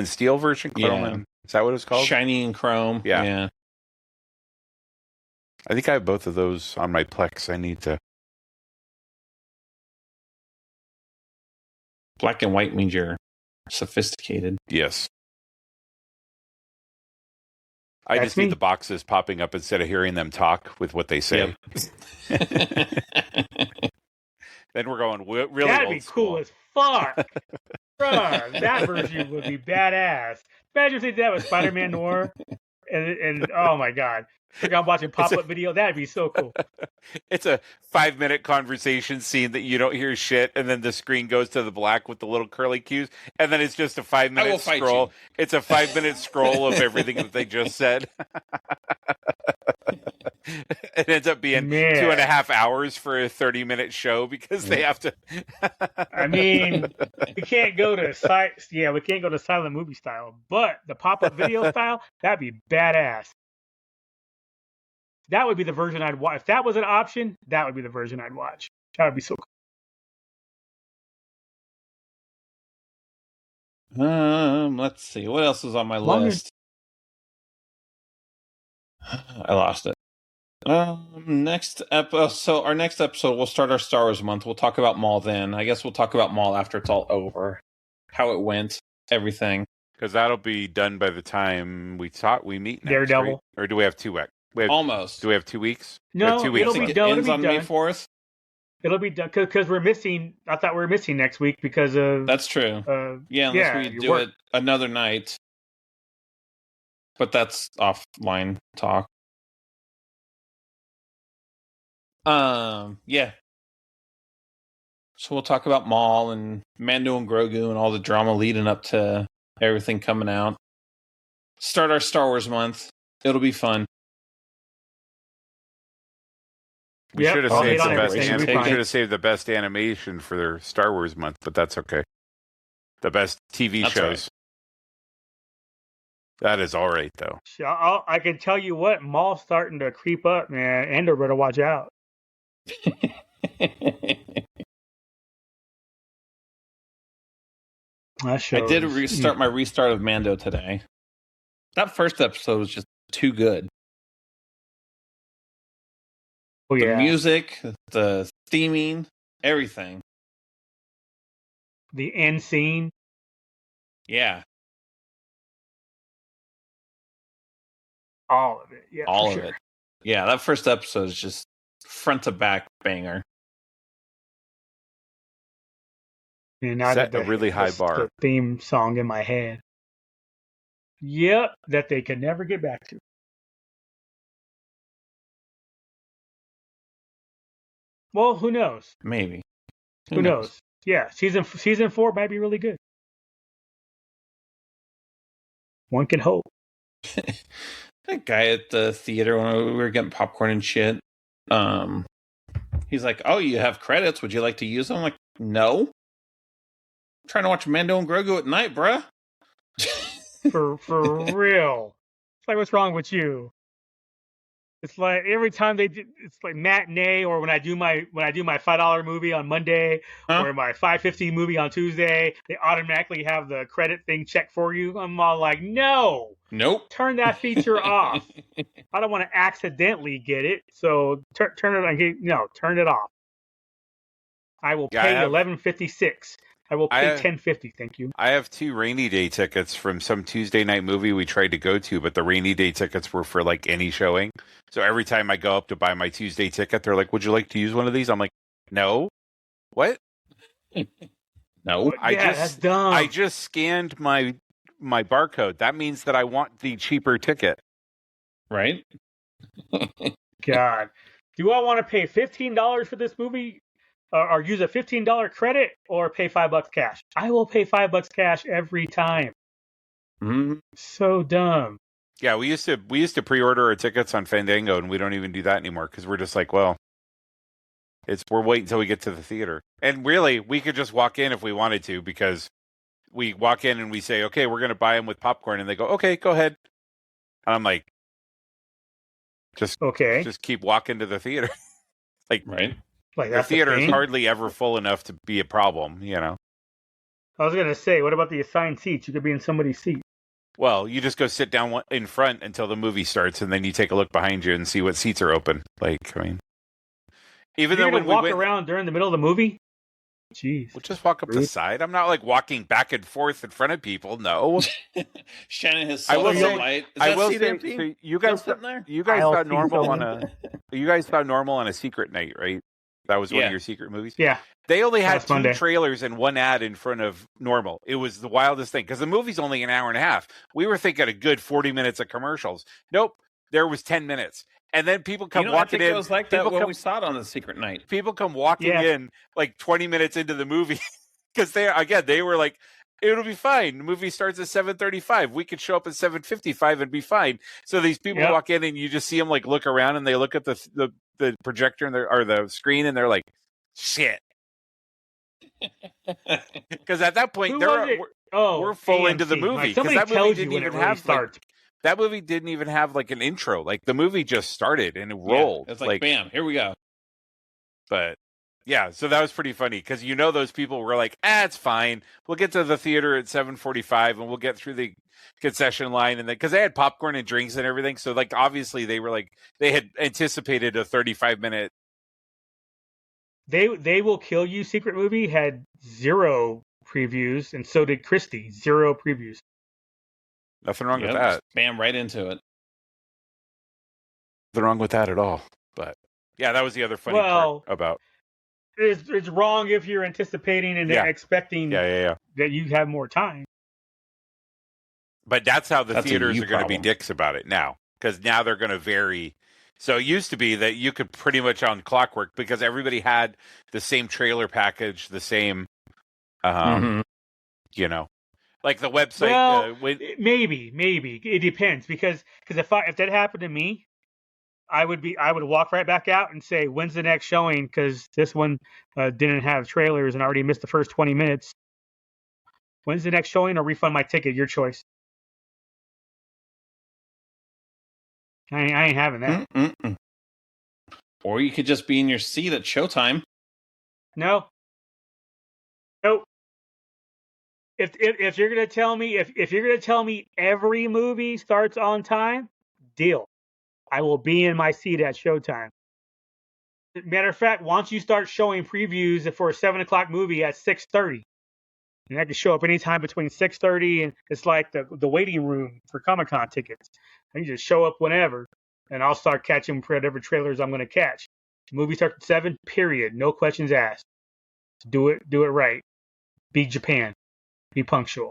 steel version. And, is that what it's called? Shiny and chrome. Yeah. I think I have both of those on my Plex. I need to. Black and white means you're sophisticated. Yes. I just need the boxes popping up instead of hearing them talk with what they say. Yep. Then we're going really That'd old be school. cool as fuck. Bruh, that version would be badass. Imagine if they did that with Spider-Man Noir. And oh my god. I'm watching pop-up video. That'd be so cool. It's a 5-minute conversation scene that you don't hear shit, and then the screen goes to the black with the little curly cues, and then it's just a 5-minute scroll. It's a 5-minute scroll of everything that they just said. It ends up being 2.5 hours for a 30-minute show because they have to. I mean, we can't go to silent movie style, but the pop-up video style, that'd be badass. That would be the version I'd watch. If that was an option, that would be the version I'd watch. That would be so cool. Let's see. What else is on my list? I lost it. Next episode. So our next episode, we'll start our Star Wars month. We'll talk about Maul then. I guess we'll talk about Maul after it's all over. How it went, everything. Because that'll be done by the time we meet next, Daredevil. Right? Or do we have 2 weeks? Almost. Do we have 2 weeks? No, 2 weeks. it'll be done. It ends on May 4th. It'll be done because we're missing. I thought we were missing next week because of. That's true. Unless we do it another night. But that's offline talk. Yeah. So we'll talk about Maul and Mando and Grogu and all the drama leading up to everything coming out. Start our Star Wars month. It'll be fun. We should have saved the best animation for their Star Wars month, but that's okay. The best TV shows. Right. That is all right, though. I can tell you what, Maul's starting to creep up, man. Andor better watch out. I did restart my restart of Mando today. That first episode was just too good. Oh, yeah. The music, the theming, everything. The end scene. Yeah. All of it. Yeah. All of it. Yeah, that first episode is just front to back banger. And now set a really high bar. The theme song in my head. Yep, that they could never get back to. Well, who knows? Maybe. Who knows? Yeah, season 4 might be really good. One can hope. That guy at the theater when we were getting popcorn and shit, he's like, "Oh, you have credits. Would you like to use them?" I'm like, "No. I'm trying to watch Mando and Grogu at night, bruh." For real. It's like, what's wrong with you? It's like every time it's like matinee, or when I do my $5 movie on Monday, or my $5.50 movie on Tuesday, they automatically have the credit thing checked for you. I'm all like, nope, turn that feature off. I don't want to accidentally get it, so turn it on. No, turn it off. I will pay $11.56. I will pay $10.50. Thank you. I have 2 rainy day tickets from some Tuesday night movie we tried to go to, but the rainy day tickets were for like any showing. So every time I go up to buy my Tuesday ticket, they're like, "Would you like to use one of these?" I'm like, "No." What? No, that's dumb. I just scanned my barcode. That means that I want the cheaper ticket. Right? God. Do I want to pay $15 for this movie or use a $15 credit or pay $5 cash? I will pay $5 cash every time. Mm-hmm. So dumb. Yeah, we used to pre-order our tickets on Fandango, and we don't even do that anymore because we're just like, well, we're waiting until we get to the theater. And really, we could just walk in if we wanted to, because we walk in and we say, okay, we're going to buy them with popcorn, and they go, okay, go ahead. And I'm like, just keep walking to the theater. Right. Like the theater is hardly ever full enough to be a problem, you know. I was going to say, what about the assigned seats? You could be in somebody's seat. Well, you just go sit down in front until the movie starts, and then you take a look behind you and see what seats are open. Like, I mean, even though when we walk around during the middle of the movie, jeez, we'll just walk up the side. I'm not like walking back and forth in front of people. No. Shannon has so light. I will say, so you guys thought normal on a secret night, right? That was one of your secret movies. Yeah. They only had 2 trailers and 1 ad in front of normal. It was the wildest thing because the movie's only an hour and a half. We were thinking a good 40 minutes of commercials. Nope, there was 10 minutes. And then people come walking in. It was like that when we saw it on the secret night. People come walking in like 20 minutes into the movie because they were like, it'll be fine. The movie starts at 7:35. We could show up at 7:55 and be fine. So these people walk in and you just see them like look around and they look at the projector or the screen and they're like, shit. Because at that point we're full into the movie. Because that movie didn't even have that movie didn't even have like an intro. Like the movie just started and it rolled. It's like bam, here we go. But yeah, so that was pretty funny because those people were like, it's fine. We'll get to the theater at 7:45 and we'll get through the concession line, and because they had popcorn and drinks and everything, so like obviously they were like they had anticipated a 35-minute. They Will Kill You secret movie had 0 previews, and so did Christie. 0 previews. Nothing wrong with that. Bam, right into it. Nothing wrong with that at all. But yeah, that was the other funny part about. It's wrong if you're anticipating and expecting that you have more time. But that's how the theaters are going to be dicks about it now, because now they're going to vary. So it used to be that you could pretty much on clockwork because everybody had the same trailer package, the same, like the website. Well, maybe it depends because if that happened to me, I would walk right back out and say, when's the next showing? Because this one didn't have trailers and I already missed the first 20 minutes. When's the next showing, or refund my ticket? Your choice. I ain't having that. Mm-mm. Or you could just be in your seat at showtime. No. Nope. If you're gonna tell me if you're gonna tell me every movie starts on time, deal. I will be in my seat at showtime. Matter of fact, once you start showing previews for a 7:00 movie at 6:30, and I can show up anytime between 6:30 and it's like the waiting room for Comic-Con tickets. I can just show up whenever, and I'll start catching whatever trailers I'm going to catch. The movie starts at 7. Period. No questions asked. Do it right. Be Japan. Be punctual.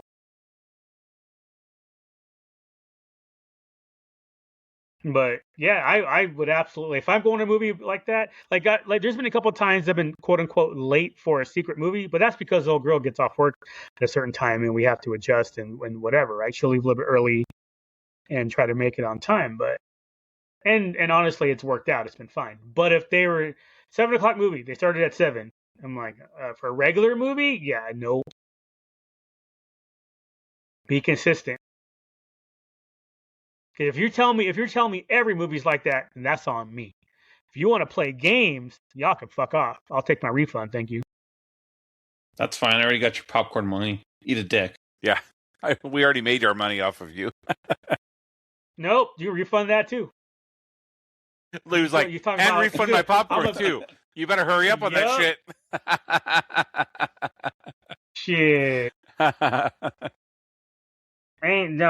But yeah, I would absolutely, if I'm going to a movie like that, like there's been a couple of times I've been quote unquote late for a secret movie, but that's because the old girl gets off work at a certain time and we have to adjust and whatever, right? She'll leave a little bit early and try to make it on time, but and honestly, it's worked out. It's been fine. But if they were 7:00 movie, they started at 7. I'm like, for a regular movie, yeah, no. Be consistent. If you're telling me every movie's like that, then that's on me. If you want to play games, y'all can fuck off. I'll take my refund, thank you. That's fine. I already got your popcorn money. Eat a dick. Yeah, we already made our money off of you. Nope, you refund that too. Lou's like, and refund my popcorn too. You better hurry up on that shit. Shit. Ain't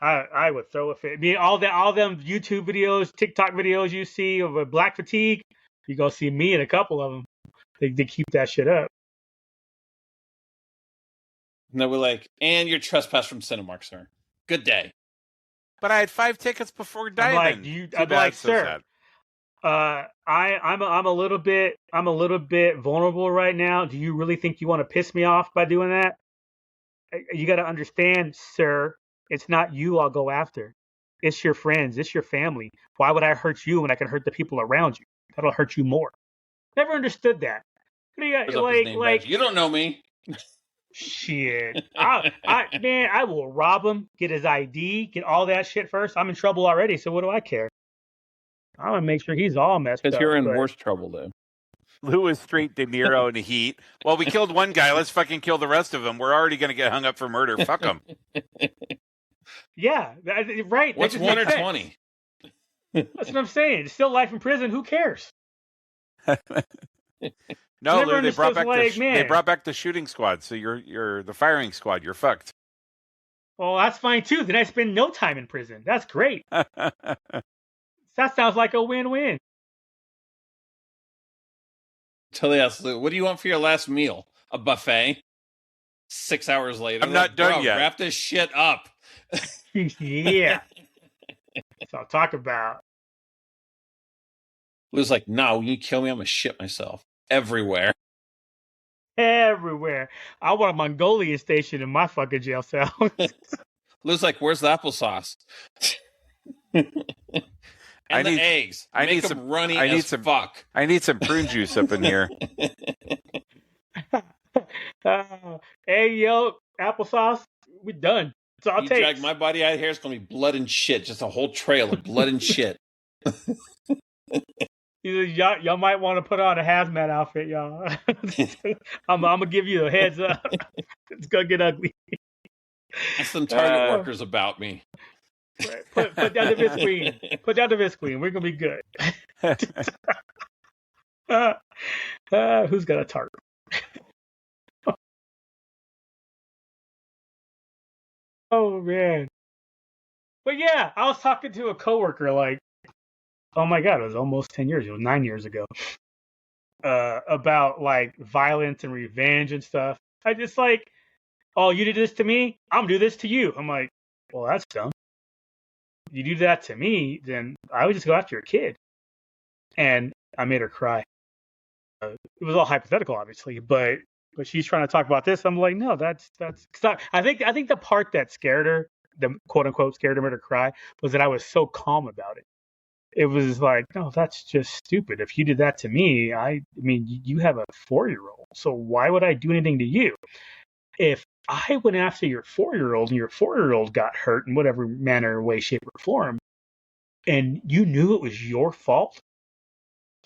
I would throw a fit. I mean, all them YouTube videos, TikTok videos you see of a black fatigue, you go see me and a couple of them. They keep that shit up. And they were like, and you're trespassed from Cinemark, sir. Good day. But I had 5 tickets before diving. I'm like, sir. I'm a little bit vulnerable right now. Do you really think you want to piss me off by doing that? You got to understand, sir. It's not you I'll go after. It's your friends. It's your family. Why would I hurt you when I can hurt the people around you? That'll hurt you more. Never understood that. Like you don't know me. Shit. I will rob him, get his ID, get all that shit first. I'm in trouble already, so what do I care? I'm gonna make sure he's all messed up. Because you're in worse trouble, though. Lou is straight De Niro in the Heat. Well, we killed one guy. Let's fucking kill the rest of them. We're already going to get hung up for murder. Fuck them. Yeah, right. What's 1 or 20? That's what I'm saying. It's still life in prison. Who cares? No, Lou, they brought back the shooting squad. So you're the firing squad. You're fucked. Well, that's fine too. Then I spend no time in prison. That's great. That sounds like a win-win. Till they ask Lou, what do you want for your last meal? A buffet? 6 hours later. I'm not done yet. Wrap this shit up. Yeah. That's what I'll talk about. Lou's like, no, when you kill me, I'm going to shit myself. Everywhere. Everywhere. I want a Mongolian station in my fucking jail cell. Lou's like, where's the applesauce? And the eggs. I need them runny as fuck. I need some prune juice up in here. Hey, yo, applesauce, we done. That's all it takes. Drag my body out of here, it's going to be blood and shit. Just a whole trail of blood and shit. Y'all might want to put on a hazmat outfit, y'all. I'm going to give you a heads up. It's going to get ugly. That's some Target workers about me. Right. Put down the Visqueen. Put down the Visqueen. We're going to be good. Who's got a target? Oh, man. But yeah, I was talking to a coworker like, oh my God, it was almost 10 years. It was 9 years ago. About like violence and revenge and stuff. I just like, oh, you did this to me? I'm going to do this to you. I'm like, well, that's dumb. You do that to me, then I would just go after your kid. And I made her cry. It was all hypothetical, obviously, but she's trying to talk about this. I'm like, no, that's. I think the part that scared her, the quote unquote scared her, made her cry, was that I was so calm about it. It was like, no, that's just stupid. If you did that to me, I mean, you have a 4-year-old, so why would I do anything to you? If I went after your 4-year-old and your 4-year-old got hurt in whatever manner, way, shape, or form, and you knew it was your fault,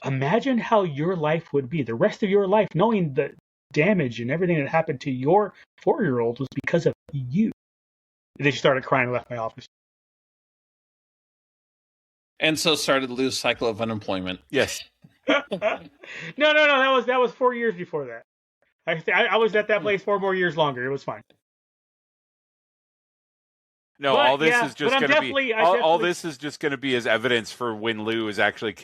imagine how your life would be, the rest of your life, knowing the damage and everything that happened to your 4-year-old was because of you. And then she started crying and left my office. And so started Lou's cycle of unemployment. Yes. No. That was 4 years before that. I was at that place 4 more years longer. It was fine. No, all this is just going to be all this is just going to be as evidence for when Lou is actually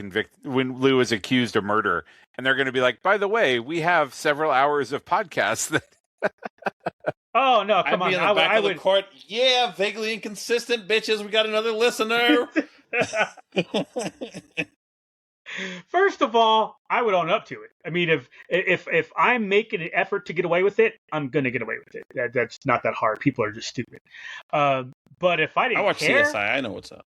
when Lou is accused of murder, and they're going to be like, by the way, we have several hours of podcasts. Oh no, come on! I would court. Yeah, vaguely inconsistent bitches. We got another listener. First of all, I would own up to it. I mean, if I'm making an effort to get away with it, I'm gonna get away with it. That's not that hard. People are just stupid. But if I didn't, I watch care, CSI. I know what's up.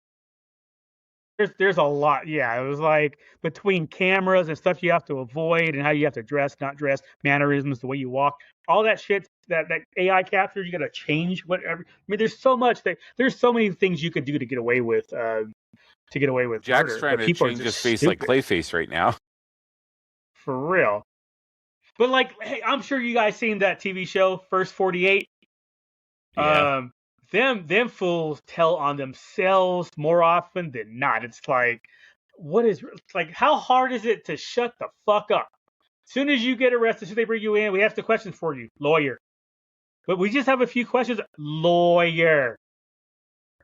There's a lot. Yeah, it was like between cameras and stuff you have to avoid, and how you have to dress, not dress, mannerisms, the way you walk, all that shit that AI captures. You got to change whatever. I mean, there's so much there's so many things you could do to get away with. Jack's murder, trying to change his face like Clayface right now. For real. But like, hey, I'm sure you guys seen that TV show, First 48. Yeah. Them fools tell on themselves more often than not. It's like, how hard is it to shut the fuck up? As soon as you get arrested, as soon as they bring you in, we ask the questions for you. Lawyer. But we just have a few questions. Lawyer.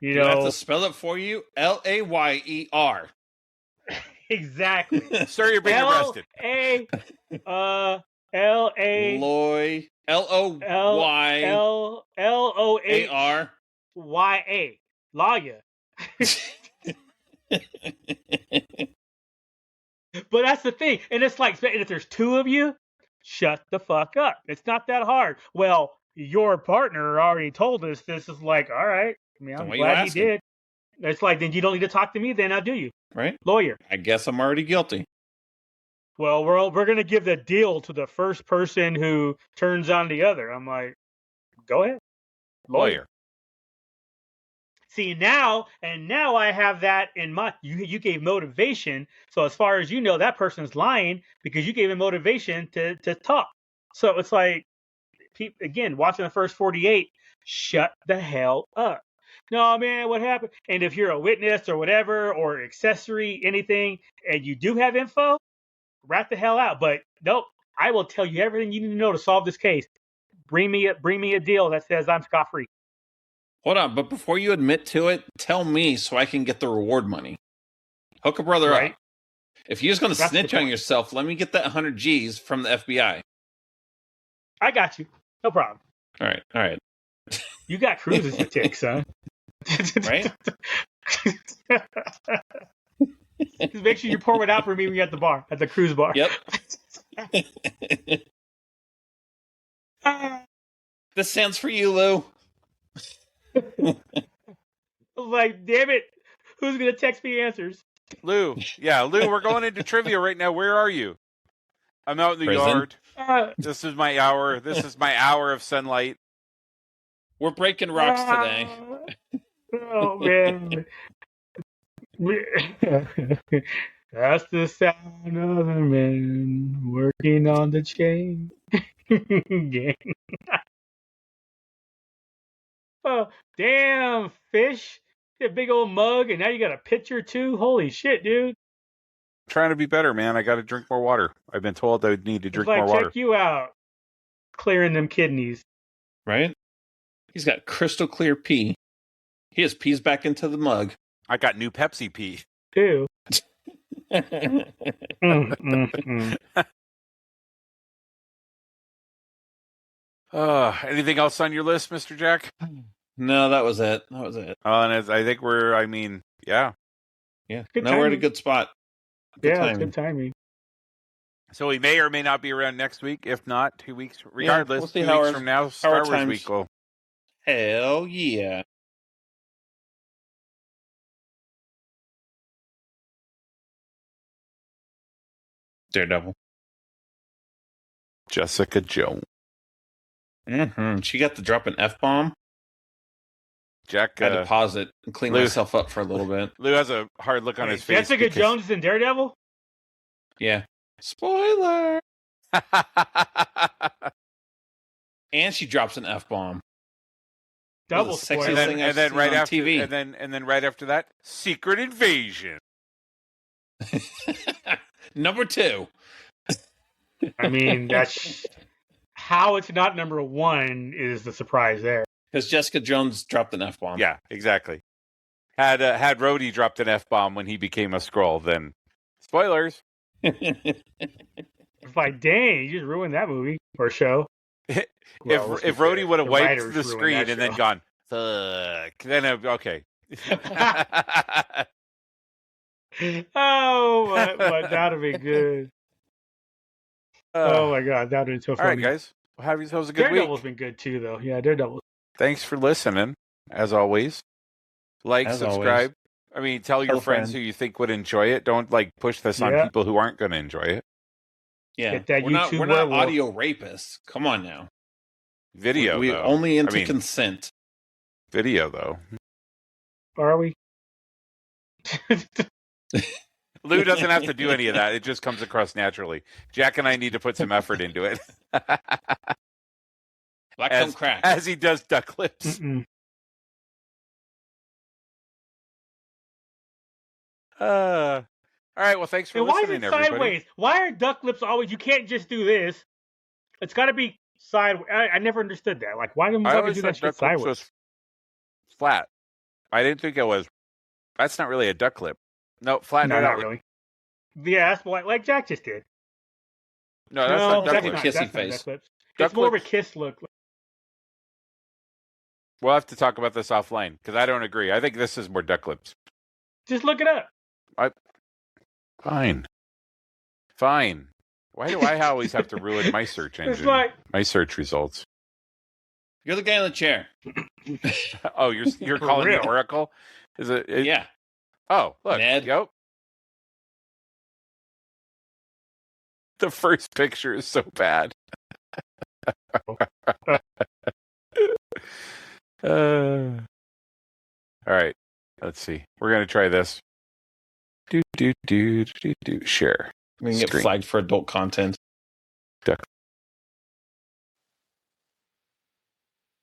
You know, I have to spell it for you. Layer. Exactly. Sir, you're being arrested. L-A. Lawyer. LOYARYA. Lawyer. But that's the thing. And it's like, if there's two of you, shut the fuck up. It's not that hard. Well, your partner already told us this. Is like, all right. I mean, I'm glad he did. It's like, then you don't need to talk to me then, now do you? Right? Lawyer. I guess I'm already guilty. Well, we're going to give the deal to the first person who turns on the other. I'm like, go ahead. Lawyer. See, now I have that in mind. You gave motivation. So as far as you know, that person's lying because you gave him motivation to talk. So it's like, again, watching the first 48, shut the hell up. No, man, what happened? And if you're a witness or whatever, or accessory, anything, and you do have info, rat the hell out. But nope, I will tell you everything you need to know to solve this case. Bring me a deal that says I'm scot-free. Hold on, but before you admit to it, tell me so I can get the reward money. Hook a brother up. If you're just going to snitch on yourself, let me get that 100 G's from the FBI. I got you. No problem. All right. You got cruises to take, son. Right? Just make sure you pour it out for me when you're at the bar, at the cruise bar. Yep. This stands for you, Lou. Like, damn it. Who's going to text me answers? Lou. Yeah, Lou, we're going into trivia right now. Where are you? I'm out in the yard. This is my hour. This is my hour of sunlight. We're breaking rocks today. Oh, man. That's the sound of a man working on the chain. Oh, damn, fish. A big old mug, and now you got a pitcher, too? Holy shit, dude. I'm trying to be better, man. I got to drink more water. I've been told I would need to drink more water. Check you out. Clearing them kidneys. Right? He's got crystal clear pee. He just pees back into the mug. I got new Pepsi pee. Ew. Anything else on your list, Mr. Jack? No, that was it. And I think yeah. Yeah. We're at a good spot. Good timing. So we may or may not be around next week. If not, 2 weeks. Regardless, we'll see 2 weeks from now, Star Wars week will. Hell yeah. Daredevil. Jessica Jones. Mm-hmm. She got to drop an F-bomb. Jack, I had to pause it and clean myself up for a little bit. Lou has a hard look on his face. Jessica Jones is in Daredevil? Yeah. Spoiler! And she drops an F-bomb. Double spoiler. And then right after TV. And then right after that, Secret Invasion. Number 2. I mean, that's how it's not number 1 is the surprise there. Because Jessica Jones dropped an F-bomb. Yeah, exactly. Had Rhodey dropped an F-bomb when he became a Skrull, then spoilers. It's like, dang, you just ruined that movie or show. If Rhodey would have wiped the screen and then gone, fuck, then okay. Oh, that would be good. Oh my god, that would be so funny. All right, guys. Well, have yourselves a good week. Daredevil's been good too, though. Yeah, Daredevil. Thanks for listening, as always. Subscribe. I mean, tell your friends who you think would enjoy it. Don't push this on people who aren't going to enjoy it. Yeah, we're not audio rapists. Come on now. Video, we though. Only into consent. Video, though. Are we? Lou doesn't have to do any of that. It just comes across naturally. Jack and I need to put some effort into it. As he does duck lips. All right, well, thanks for listening, everybody. Why is it sideways? Why are duck lips always... You can't just do this. It's got to be sideways. I never understood that. Why do you do that shit sideways? Was flat. I didn't think it was... That's not really a duck lip. No, flat. No, not really. Yeah, that's like Jack just did. No, that's not duck lips. Kissy face. It's more of a kiss look. We'll have to talk about this offline because I don't agree. I think this is more duck lips. Just look it up. Fine. Why do I always have to ruin my search engine? My search results. You're the guy in the chair. Oh, you're calling me Oracle? Is it? Yeah. Oh, look. Ned. Yep. The first picture is so bad. All right. Let's see. We're gonna try this. Share. We can get flagged for adult content. Duck.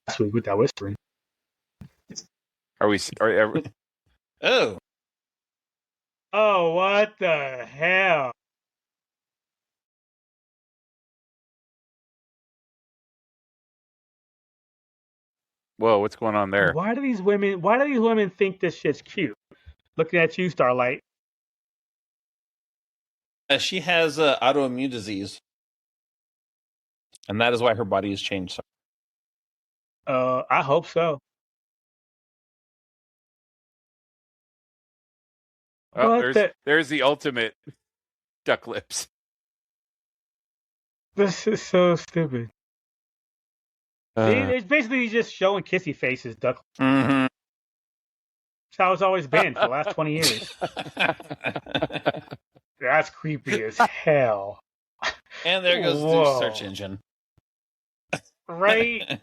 Sweet with that whispering. Are we? Oh. Oh, what the hell? Whoa, what's going on there? Why do these women think this shit's cute? Looking at you, Starlight. She has autoimmune disease, and that is why her body has changed. I hope so. Oh, there's the ultimate duck lips. This is so stupid. It's basically just showing kissy faces, duck. Mm-hmm. That's how it's always been for the last 20 years. That's creepy as hell. And there goes the search engine. Right?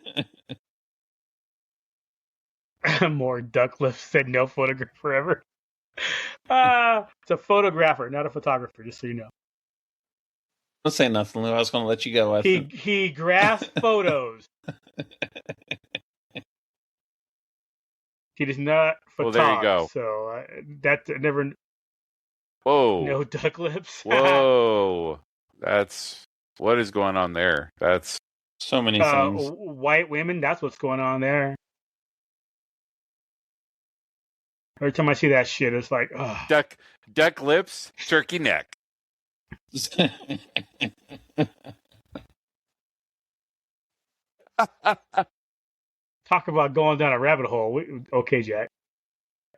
More duck lips said no photograph forever. It's a photographer, not a photographer, just so you know. Don't say nothing, Lou. I was going to let you go. He grasps photos. He does not photog. Well, there you go. So that never. Whoa. No duck lips. Whoa. What is going on there? That's so many things. White women, that's what's going on there. Every time I see that shit, it's like, oh. Duck lips, turkey neck. Talk about going down a rabbit hole. Okay, Jack.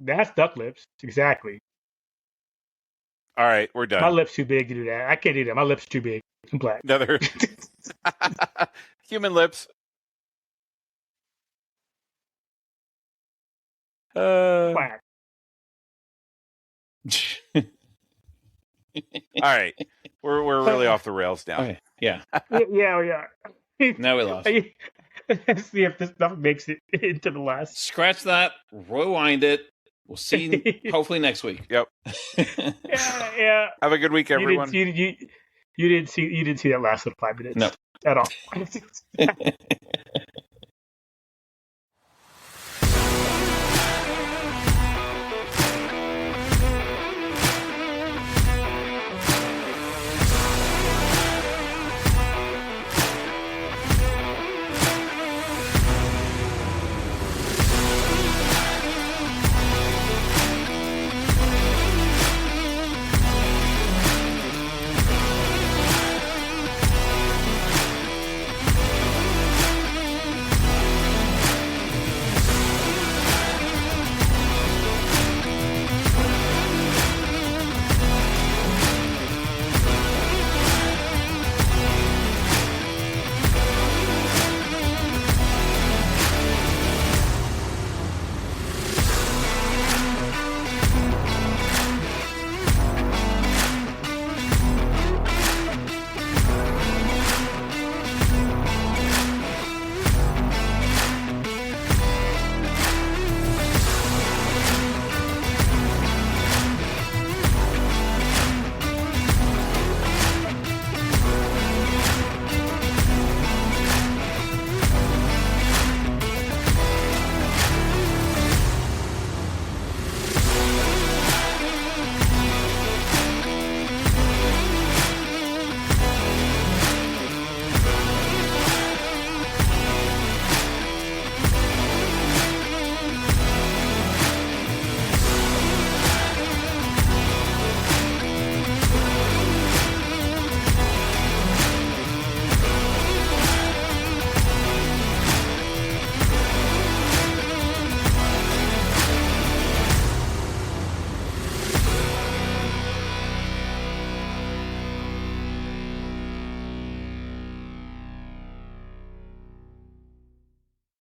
That's duck lips. Exactly. All right, we're done. My lips too big to do that. I can't do that. My lips are too big. I'm black. Another human lips. Black. All right, we're really off the rails now. Okay. Yeah. Yeah. Now we lost. Let's see if this stuff makes it into the last. Scratch that. Rewind it. We'll see you hopefully next week. Yep. Yeah. Have a good week, everyone. You didn't see that last 5 minutes. No. At all.